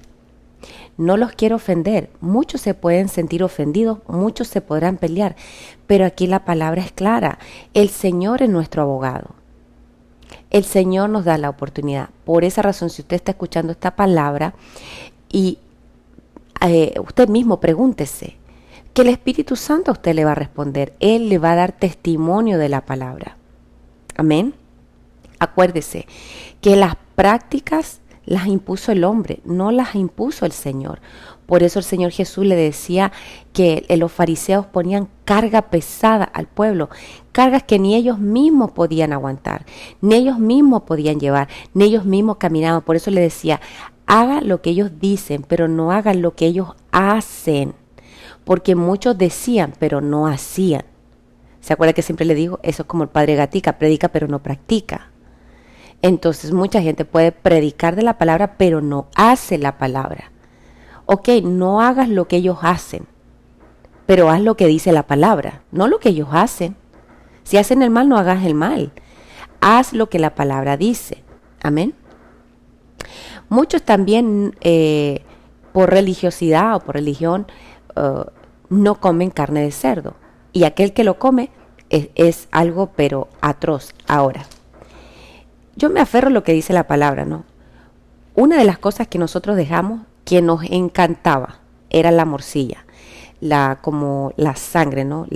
No los quiero ofender, muchos se pueden sentir ofendidos, muchos se podrán pelear, pero aquí la palabra es clara, el Señor es nuestro abogado. El Señor nos da la oportunidad. Por esa razón, si usted está escuchando esta palabra y usted mismo pregúntese, que el Espíritu Santo a usted le va a responder. Él le va a dar testimonio de la palabra. Amén. Acuérdese que las prácticas las impuso el hombre, no las impuso el Señor. Por eso el Señor Jesús le decía que los fariseos ponían carga pesada al pueblo, cargas que ni ellos mismos podían aguantar, ni ellos mismos podían llevar, ni ellos mismos caminaban. Por eso le decía, haga lo que ellos dicen, pero no hagan lo que ellos hacen. Porque muchos decían, pero no hacían. ¿Se acuerda que siempre le digo? Eso es como el padre Gatica, predica, pero no practica. Entonces mucha gente puede predicar de la palabra, pero no hace la palabra. Ok, no hagas lo que ellos hacen, pero haz lo que dice la palabra, no lo que ellos hacen. Si hacen el mal, no hagas el mal. Haz lo que la palabra dice. Amén. Muchos también por religiosidad o por religión no comen carne de cerdo. Y aquel que lo come es algo pero atroz. Ahora, yo me aferro a lo que dice la palabra, ¿no? Una de las cosas que nosotros dejamos que nos encantaba era la morcilla, como la sangre, ¿no?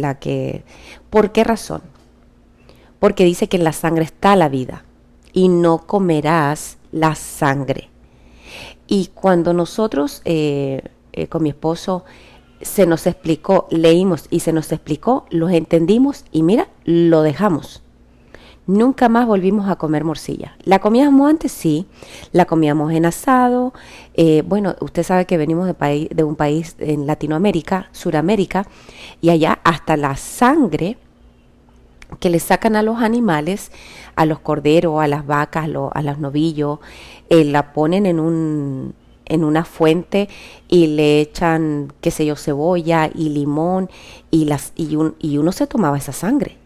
¿Por qué razón? Porque dice que en la sangre está la vida y no comerás la sangre. Y cuando nosotros con mi esposo se nos explicó, leímos y se nos explicó, los entendimos y mira, lo dejamos. Nunca más volvimos a comer morcilla. ¿La comíamos antes? Sí. La comíamos en asado. Bueno, usted sabe que venimos de un país en Latinoamérica, Suramérica, y allá hasta la sangre que le sacan a los animales, a los corderos, a las vacas, a los novillos, la ponen en una fuente y le echan, qué sé yo, cebolla y limón y uno se tomaba esa sangre.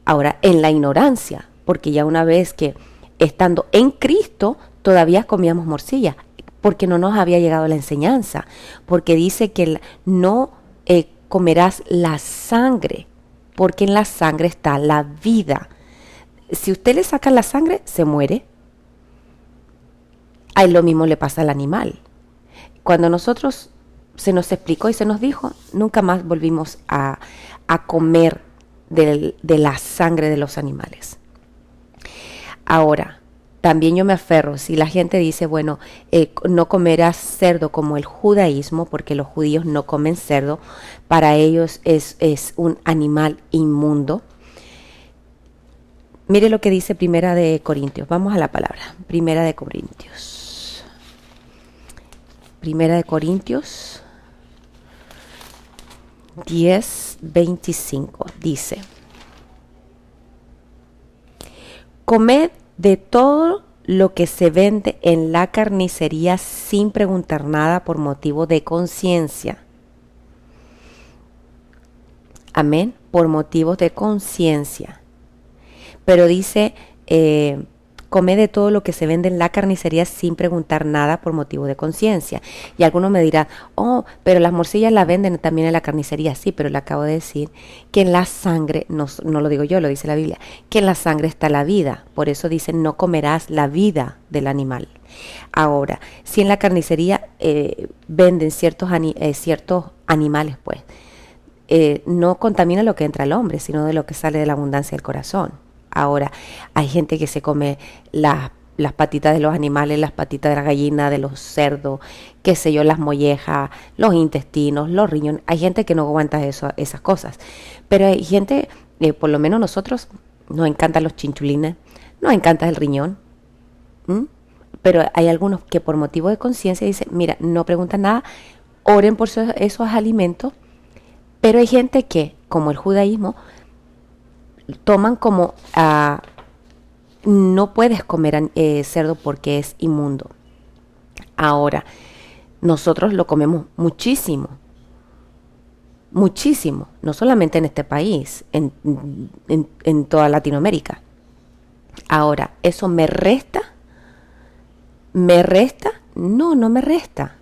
Ahora, en la ignorancia, porque ya una vez que estando en Cristo todavía comíamos morcilla, porque no nos había llegado la enseñanza, porque dice que no comerás la sangre, porque en la sangre está la vida. Si usted le saca la sangre, se muere. A él lo mismo le pasa al animal. Cuando nosotros se nos explicó y se nos dijo, nunca más volvimos a comer de la sangre de los animales. Ahora, también yo me aferro, si la gente dice, bueno, no comerás cerdo como el judaísmo, porque los judíos no comen cerdo, para ellos es un animal inmundo. Mire lo que dice Primera de Corintios, vamos a la palabra, Primera de Corintios 10:25 dice: comed de todo lo que se vende en la carnicería sin preguntar nada por motivo de conciencia. Amén, por motivos de conciencia. Pero dice, comed de todo lo que se vende en la carnicería sin preguntar nada por motivo de conciencia. Y algunos me dirán, oh, pero las morcillas las venden también en la carnicería. Sí, pero le acabo de decir que en la sangre, no lo digo yo, lo dice la Biblia, que en la sangre está la vida. Por eso dice, no comerás la vida del animal. Ahora, si en la carnicería venden ciertos animales, pues, no contamina lo que entra al hombre, sino de lo que sale de la abundancia del corazón. Ahora, hay gente que se come las patitas de los animales, las patitas de la gallina, de los cerdos, qué sé yo, las mollejas, los intestinos, los riñones. Hay gente que no aguanta esas cosas. Pero hay gente, por lo menos nosotros, nos encantan los chinchulines, nos encanta el riñón. Pero hay algunos que por motivo de conciencia dicen, mira, no preguntan nada, oren por esos alimentos. Pero hay gente que, como el judaísmo, toman como no puedes comer cerdo porque es inmundo. Ahora, nosotros lo comemos muchísimo, muchísimo, no solamente en este país, en toda Latinoamérica. Ahora, ¿eso me resta? ¿Me resta? No, no me resta.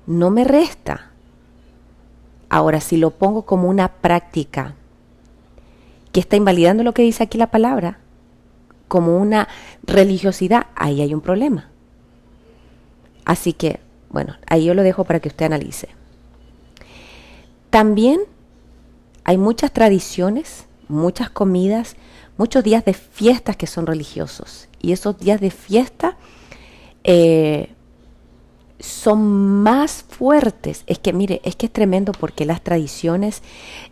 No me resta. Ahora, si lo pongo como una práctica que está invalidando lo que dice aquí la palabra, como una religiosidad, ahí hay un problema. Así que, bueno, ahí yo lo dejo para que usted analice. También hay muchas tradiciones, muchas comidas, muchos días de fiestas que son religiosos. Y esos días de fiesta son más fuertes. Es que, mire, es que es tremendo porque las tradiciones,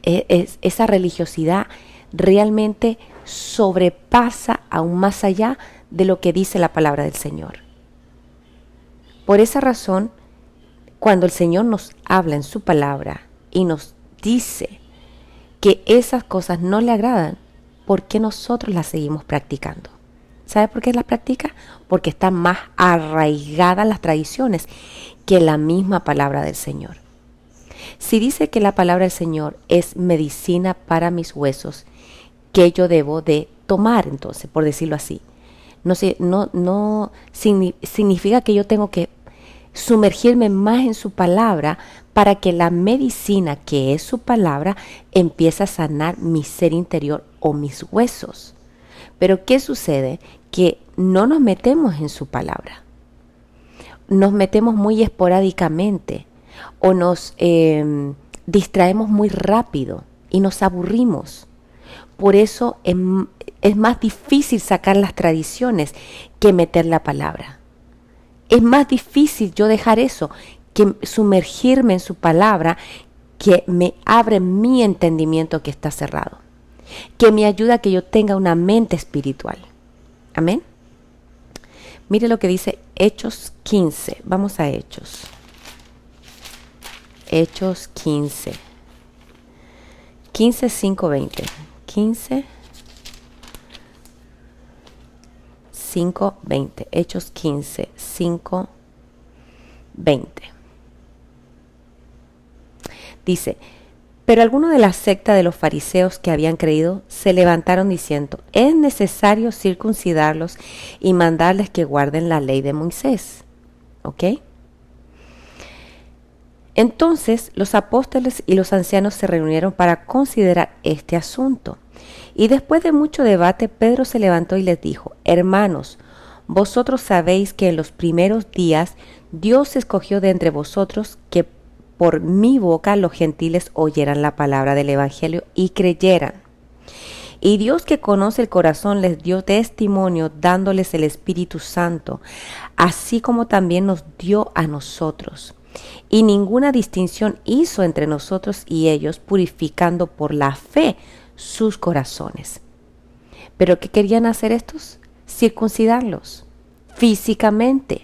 esa religiosidad realmente sobrepasa aún más allá de lo que dice la palabra del Señor. Por esa razón, cuando el Señor nos habla en su palabra y nos dice que esas cosas no le agradan, ¿por qué nosotros las seguimos practicando? ¿Sabe por qué las practica? Porque están más arraigadas las tradiciones que la misma palabra del Señor. Si dice que la palabra del Señor es medicina para mis huesos, ¿qué yo debo de tomar entonces, por decirlo así? No significa que yo tengo que sumergirme más en su palabra para que la medicina que es su palabra empiece a sanar mi ser interior o mis huesos. Pero ¿qué sucede? Que no nos metemos en su palabra. Nos metemos muy esporádicamente o nos distraemos muy rápido y nos aburrimos. Por eso es más difícil sacar las tradiciones que meter la palabra. Es más difícil yo dejar eso que sumergirme en su palabra, que me abre mi entendimiento que está cerrado, que me ayuda a que yo tenga una mente espiritual. Amén. Mire lo que dice Hechos 15. Vamos a Hechos. Hechos 15. 15, 5, 20. 15, 5, 20. Hechos 15, 5, 20. Dice: pero algunos de la secta de los fariseos que habían creído se levantaron diciendo: es necesario circuncidarlos y mandarles que guarden la ley de Moisés. ¿Ok? Entonces los apóstoles y los ancianos se reunieron para considerar este asunto. Y después de mucho debate, Pedro se levantó y les dijo: hermanos, vosotros sabéis que en los primeros días Dios escogió de entre vosotros que por mi boca los gentiles oyeran la palabra del evangelio y creyeran. Y Dios, que conoce el corazón, les dio testimonio dándoles el Espíritu Santo, así como también nos dio a nosotros. Y ninguna distinción hizo entre nosotros y ellos, purificando por la fe sus corazones. ¿Pero qué querían hacer estos? Circuncidarlos físicamente.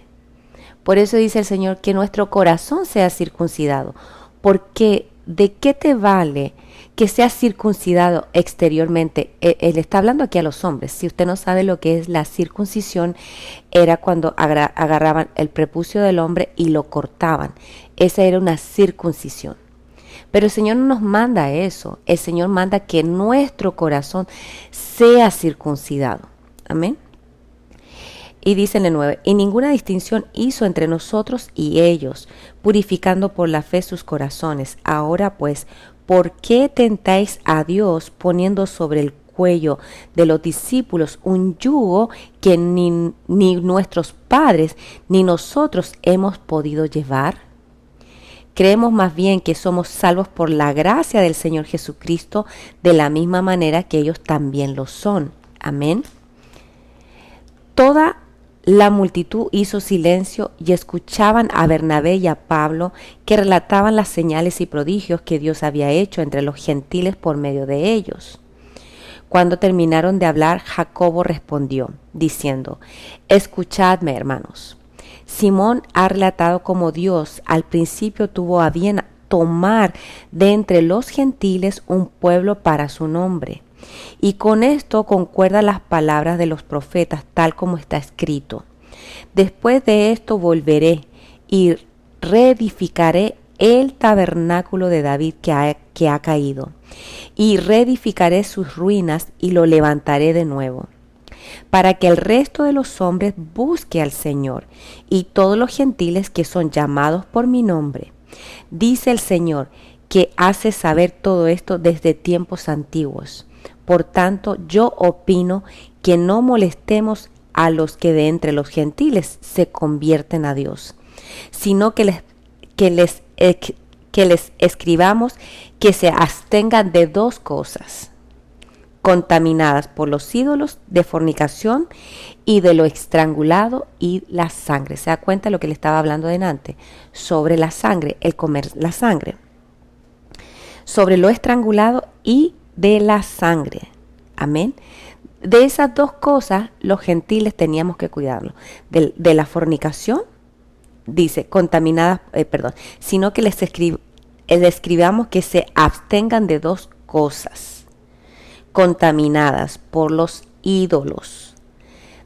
Por eso dice el Señor que nuestro corazón sea circuncidado, porque ¿de qué te vale que sea circuncidado exteriormente? Él está hablando aquí a los hombres. Si usted no sabe lo que es la circuncisión, era cuando agarraban el prepucio del hombre y lo cortaban. Esa era una circuncisión. Pero el Señor no nos manda eso. El Señor manda que nuestro corazón sea circuncidado. Amén. Y dice en el 9: y ninguna distinción hizo entre nosotros y ellos, purificando por la fe sus corazones. Ahora pues, ¿por qué tentáis a Dios poniendo sobre el cuello de los discípulos un yugo que ni nuestros padres ni nosotros hemos podido llevar? Creemos más bien que somos salvos por la gracia del Señor Jesucristo, de la misma manera que ellos también lo son. Amén. Toda la multitud hizo silencio y escuchaban a Bernabé y a Pablo, que relataban las señales y prodigios que Dios había hecho entre los gentiles por medio de ellos. Cuando terminaron de hablar, Jacobo respondió, diciendo: escuchadme, hermanos. Simón ha relatado cómo Dios al principio tuvo a bien tomar de entre los gentiles un pueblo para su nombre. Y con esto concuerdan las palabras de los profetas, tal como está escrito: después de esto volveré y reedificaré el tabernáculo de David que ha caído, y reedificaré sus ruinas y lo levantaré de nuevo, para que el resto de los hombres busque al Señor y todos los gentiles que son llamados por mi nombre. Dice el Señor, que hace saber todo esto desde tiempos antiguos. Por tanto, yo opino que no molestemos a los que de entre los gentiles se convierten a Dios, sino que les escribamos que se abstengan de dos cosas, contaminadas por los ídolos de fornicación y de lo estrangulado y la sangre. ¿Se da cuenta de lo que le estaba hablando delante? Sobre la sangre, el comer la sangre. Sobre lo estrangulado y de la sangre. Amén. De esas dos cosas, los gentiles teníamos que cuidarlo. De la fornicación, dice, contaminadas, sino que les escribamos que se abstengan de dos cosas, contaminadas por los ídolos,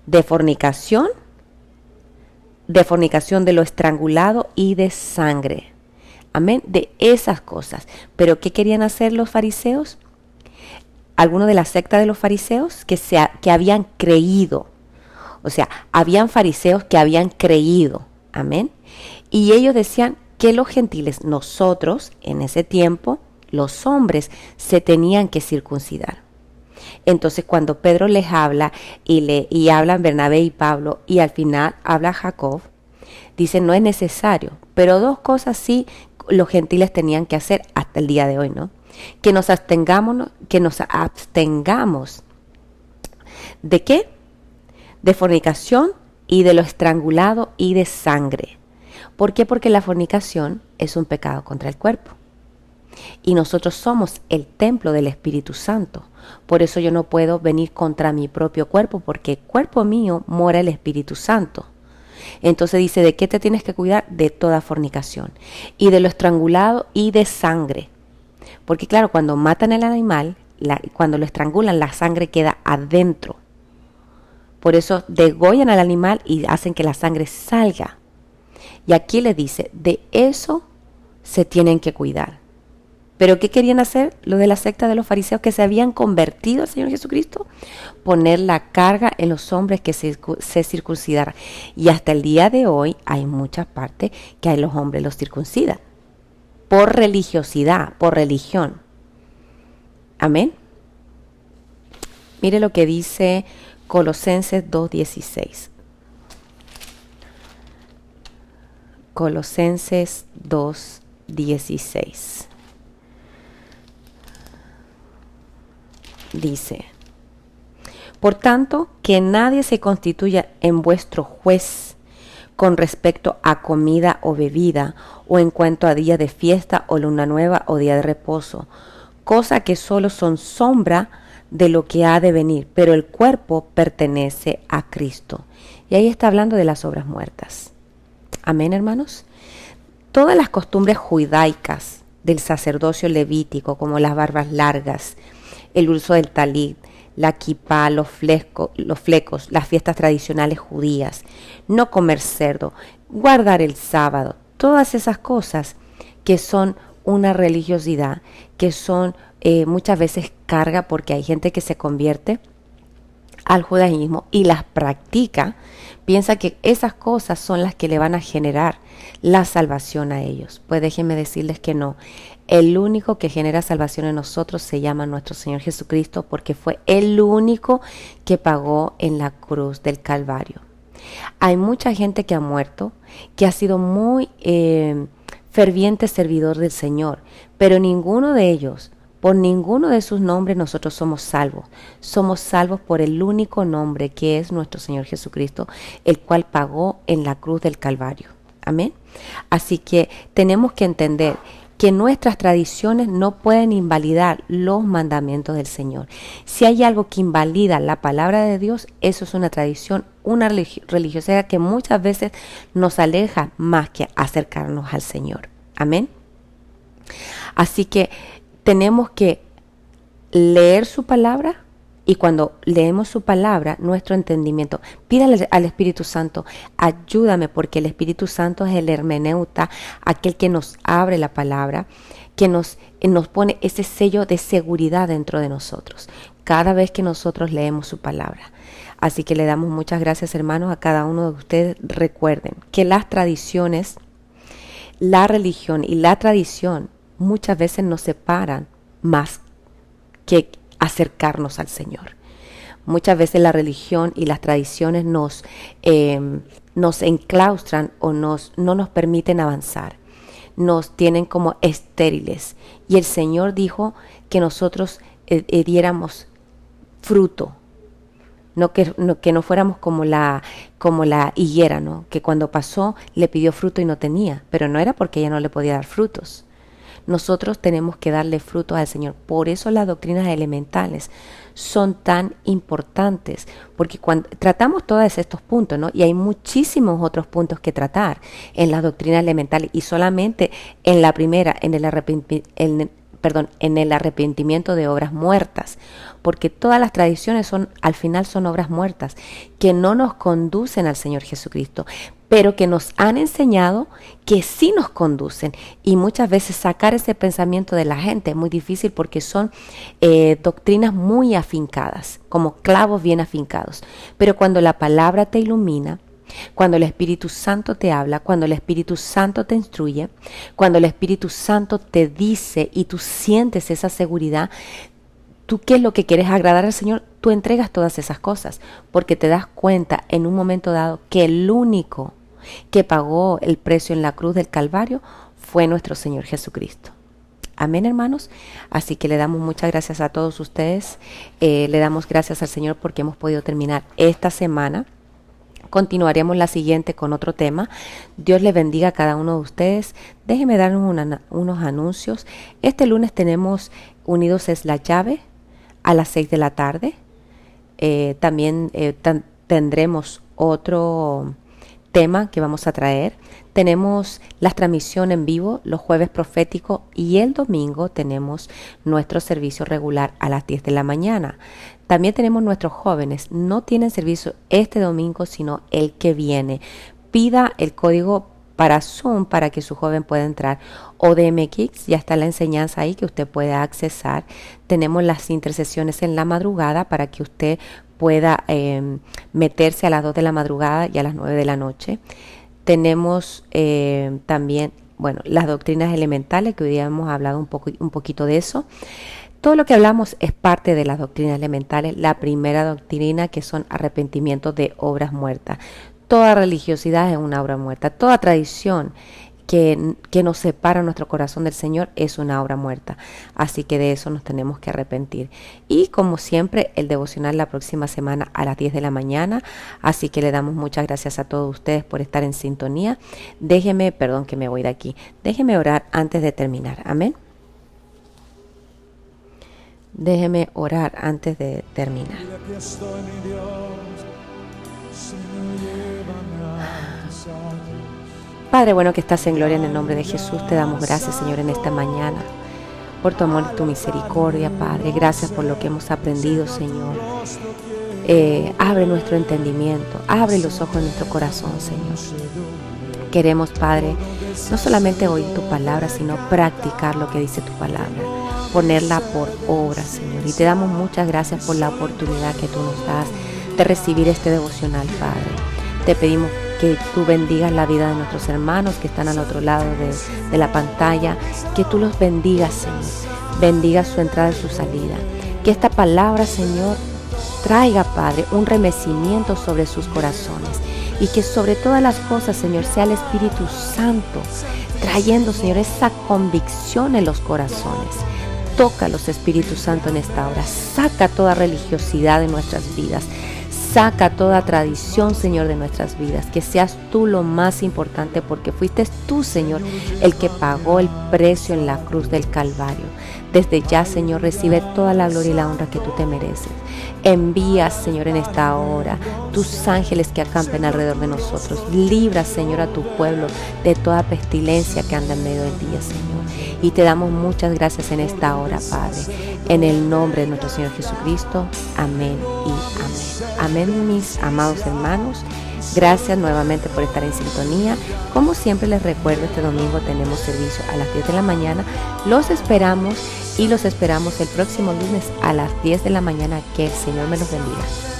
de fornicación de lo estrangulado y de sangre. Amén, de esas cosas. ¿Pero qué querían hacer los fariseos? Algunos de la secta de los fariseos que habían creído. O sea, habían fariseos que habían creído. Amén. Y ellos decían que los gentiles, nosotros, en ese tiempo, los hombres, se tenían que circuncidar. Entonces, cuando Pedro les habla y hablan Bernabé y Pablo, y al final habla Jacob, dicen no es necesario, pero dos cosas sí los gentiles tenían que hacer hasta el día de hoy, ¿no? Que nos abstengamos ¿de qué? De fornicación y de lo estrangulado y de sangre. ¿Por qué? Porque la fornicación es un pecado contra el cuerpo. Y nosotros somos el templo del Espíritu Santo. Por eso yo no puedo venir contra mi propio cuerpo, porque el cuerpo mío mora el Espíritu Santo. Entonces dice, ¿de qué te tienes que cuidar? De toda fornicación. Y de lo estrangulado y de sangre. Porque claro, cuando matan al animal, cuando lo estrangulan, la sangre queda adentro. Por eso degollan al animal y hacen que la sangre salga. Y aquí le dice, de eso se tienen que cuidar. ¿Pero qué querían hacer lo de la secta de los fariseos que se habían convertido al Señor Jesucristo? Poner la carga en los hombres que se circuncidaran. Y hasta el día de hoy hay muchas partes que a los hombres los circuncidan. Por religiosidad, por religión. Amén. Mire lo que dice Colosenses 2:16. Colosenses 2:16. Dice, por tanto, que nadie se constituya en vuestro juez con respecto a comida o bebida, o en cuanto a día de fiesta o luna nueva o día de reposo, cosa que solo son sombra de lo que ha de venir, pero el cuerpo pertenece a Cristo. Y ahí está hablando de las obras muertas. Amén, hermanos. Todas las costumbres judaicas del sacerdocio levítico, como las barbas largas, el uso del talit, la kipá, los flecos, las fiestas tradicionales judías, no comer cerdo, guardar el sábado, todas esas cosas que son una religiosidad, que son muchas veces carga, porque hay gente que se convierte al judaísmo y las practica, piensa que esas cosas son las que le van a generar la salvación a ellos. Pues déjenme decirles que no. El único que genera salvación en nosotros se llama nuestro Señor Jesucristo, porque fue el único que pagó en la cruz del Calvario. Hay mucha gente que ha muerto, que ha sido muy ferviente servidor del Señor, pero ninguno de ellos, por ninguno de sus nombres nosotros somos salvos. Somos salvos por el único nombre, que es nuestro Señor Jesucristo, el cual pagó en la cruz del Calvario. Amén. Así que tenemos que entender que nuestras tradiciones no pueden invalidar los mandamientos del Señor. Si hay algo que invalida la palabra de Dios, eso es una tradición, una religiosidad que muchas veces nos aleja más que acercarnos al Señor. Amén. Así que tenemos que leer su palabra, Y cuando leemos su palabra, nuestro entendimiento, pídale al Espíritu Santo, ayúdame, porque el Espíritu Santo es el hermeneuta, aquel que nos abre la palabra, que nos pone ese sello de seguridad dentro de nosotros, cada vez que nosotros leemos su palabra. Así que le damos muchas gracias, hermanos, a cada uno de ustedes. Recuerden que las tradiciones, la religión y la tradición muchas veces nos separan más que acercarnos al Señor. Muchas veces la religión y las tradiciones nos enclaustran o no nos permiten avanzar. Nos tienen como estériles. Y el Señor dijo que nosotros diéramos fruto. Que no fuéramos como la higuera, ¿no? Que cuando pasó le pidió fruto y no tenía. Pero no era porque ella no le podía dar frutos. Nosotros tenemos que darle fruto al Señor. Por eso las doctrinas elementales son tan importantes, porque cuando tratamos todos estos puntos, ¿no? Y hay muchísimos otros puntos que tratar en las doctrinas elementales, y solamente en la primera, en el arrepentimiento de obras muertas, porque todas las tradiciones al final son obras muertas que no nos conducen al Señor Jesucristo, pero que nos han enseñado que sí nos conducen. Y muchas veces sacar ese pensamiento de la gente es muy difícil, porque son doctrinas muy afincadas, como clavos bien afincados. Pero cuando la palabra te ilumina, cuando el Espíritu Santo te habla, cuando el Espíritu Santo te instruye, cuando el Espíritu Santo te dice y tú sientes esa seguridad, ¿tú qué es lo que quieres? Agradar al Señor. Tú entregas todas esas cosas, porque te das cuenta en un momento dado que el único que pagó el precio en la cruz del Calvario fue nuestro Señor Jesucristo. Amén, hermanos. Así que le damos muchas gracias a todos ustedes. Le damos gracias al Señor porque hemos podido terminar esta semana. Continuaremos la siguiente con otro tema. Dios les bendiga a cada uno de ustedes. Déjenme darnos unos anuncios. Este lunes tenemos Unidos es la llave a las 6 de la tarde. También tendremos otro tema que vamos a traer. Tenemos la transmisión en vivo los jueves proféticos, y el domingo tenemos nuestro servicio regular a las 10 de la mañana. También tenemos nuestros jóvenes. No tienen servicio este domingo, sino el que viene. Pida el código para Zoom para que su joven pueda entrar. O DMX, ya está la enseñanza ahí que usted puede accesar. Tenemos las intercesiones en la madrugada para que usted pueda meterse a las 2 de la madrugada y a las 9 de la noche. Tenemos también, las doctrinas elementales, que hoy día hemos hablado un poquito de eso. Todo lo que hablamos es parte de las doctrinas elementales. La primera doctrina, que son arrepentimientos de obras muertas. Toda religiosidad es una obra muerta. Toda tradición que nos separa nuestro corazón del Señor es una obra muerta. Así que de eso nos tenemos que arrepentir. Y como siempre, el devocional la próxima semana a las 10 de la mañana. Así que le damos muchas gracias a todos ustedes por estar en sintonía. Perdón que me voy de aquí. Déjeme orar antes de terminar. Amén. Déjeme orar antes de terminar. Padre bueno que estás en gloria, en el nombre de Jesús te damos gracias, Señor, en esta mañana, por tu amor y tu misericordia, Padre. Gracias por lo que hemos aprendido, Señor. Abre nuestro entendimiento, abre los ojos de nuestro corazón, Señor. Queremos, Padre, no solamente oír tu palabra, sino practicar lo que dice tu palabra, ponerla por obra, Señor. Y te damos muchas gracias por la oportunidad que tú nos das de recibir este devocional, Padre. Te pedimos que tú bendigas la vida de nuestros hermanos que están al otro lado de la pantalla, que tú los bendigas, Señor. Bendiga su entrada y su salida. Que esta palabra, Señor, traiga, Padre, un remecimiento sobre sus corazones. Y que sobre todas las cosas, Señor, sea el Espíritu Santo trayendo, Señor, esa convicción en los corazones. Tócalos, Espíritu Santo, en esta hora. Saca toda religiosidad de nuestras vidas. Saca toda tradición, Señor, de nuestras vidas. Que seas tú lo más importante, porque fuiste tú, Señor, el que pagó el precio en la cruz del Calvario. Desde ya, Señor, recibe toda la gloria y la honra que tú te mereces. Envía, Señor, en esta hora tus ángeles que acampen alrededor de nosotros. Libra, Señor, a tu pueblo de toda pestilencia que anda en medio del día, Señor. Y te damos muchas gracias en esta hora, Padre. En el nombre de nuestro Señor Jesucristo. Amén y amén. Amén, mis amados hermanos. Gracias nuevamente por estar en sintonía. Como siempre les recuerdo, este domingo tenemos servicio a las 10 de la mañana. Los esperamos y los esperamos el próximo lunes a las 10 de la mañana. Que el Señor me los bendiga.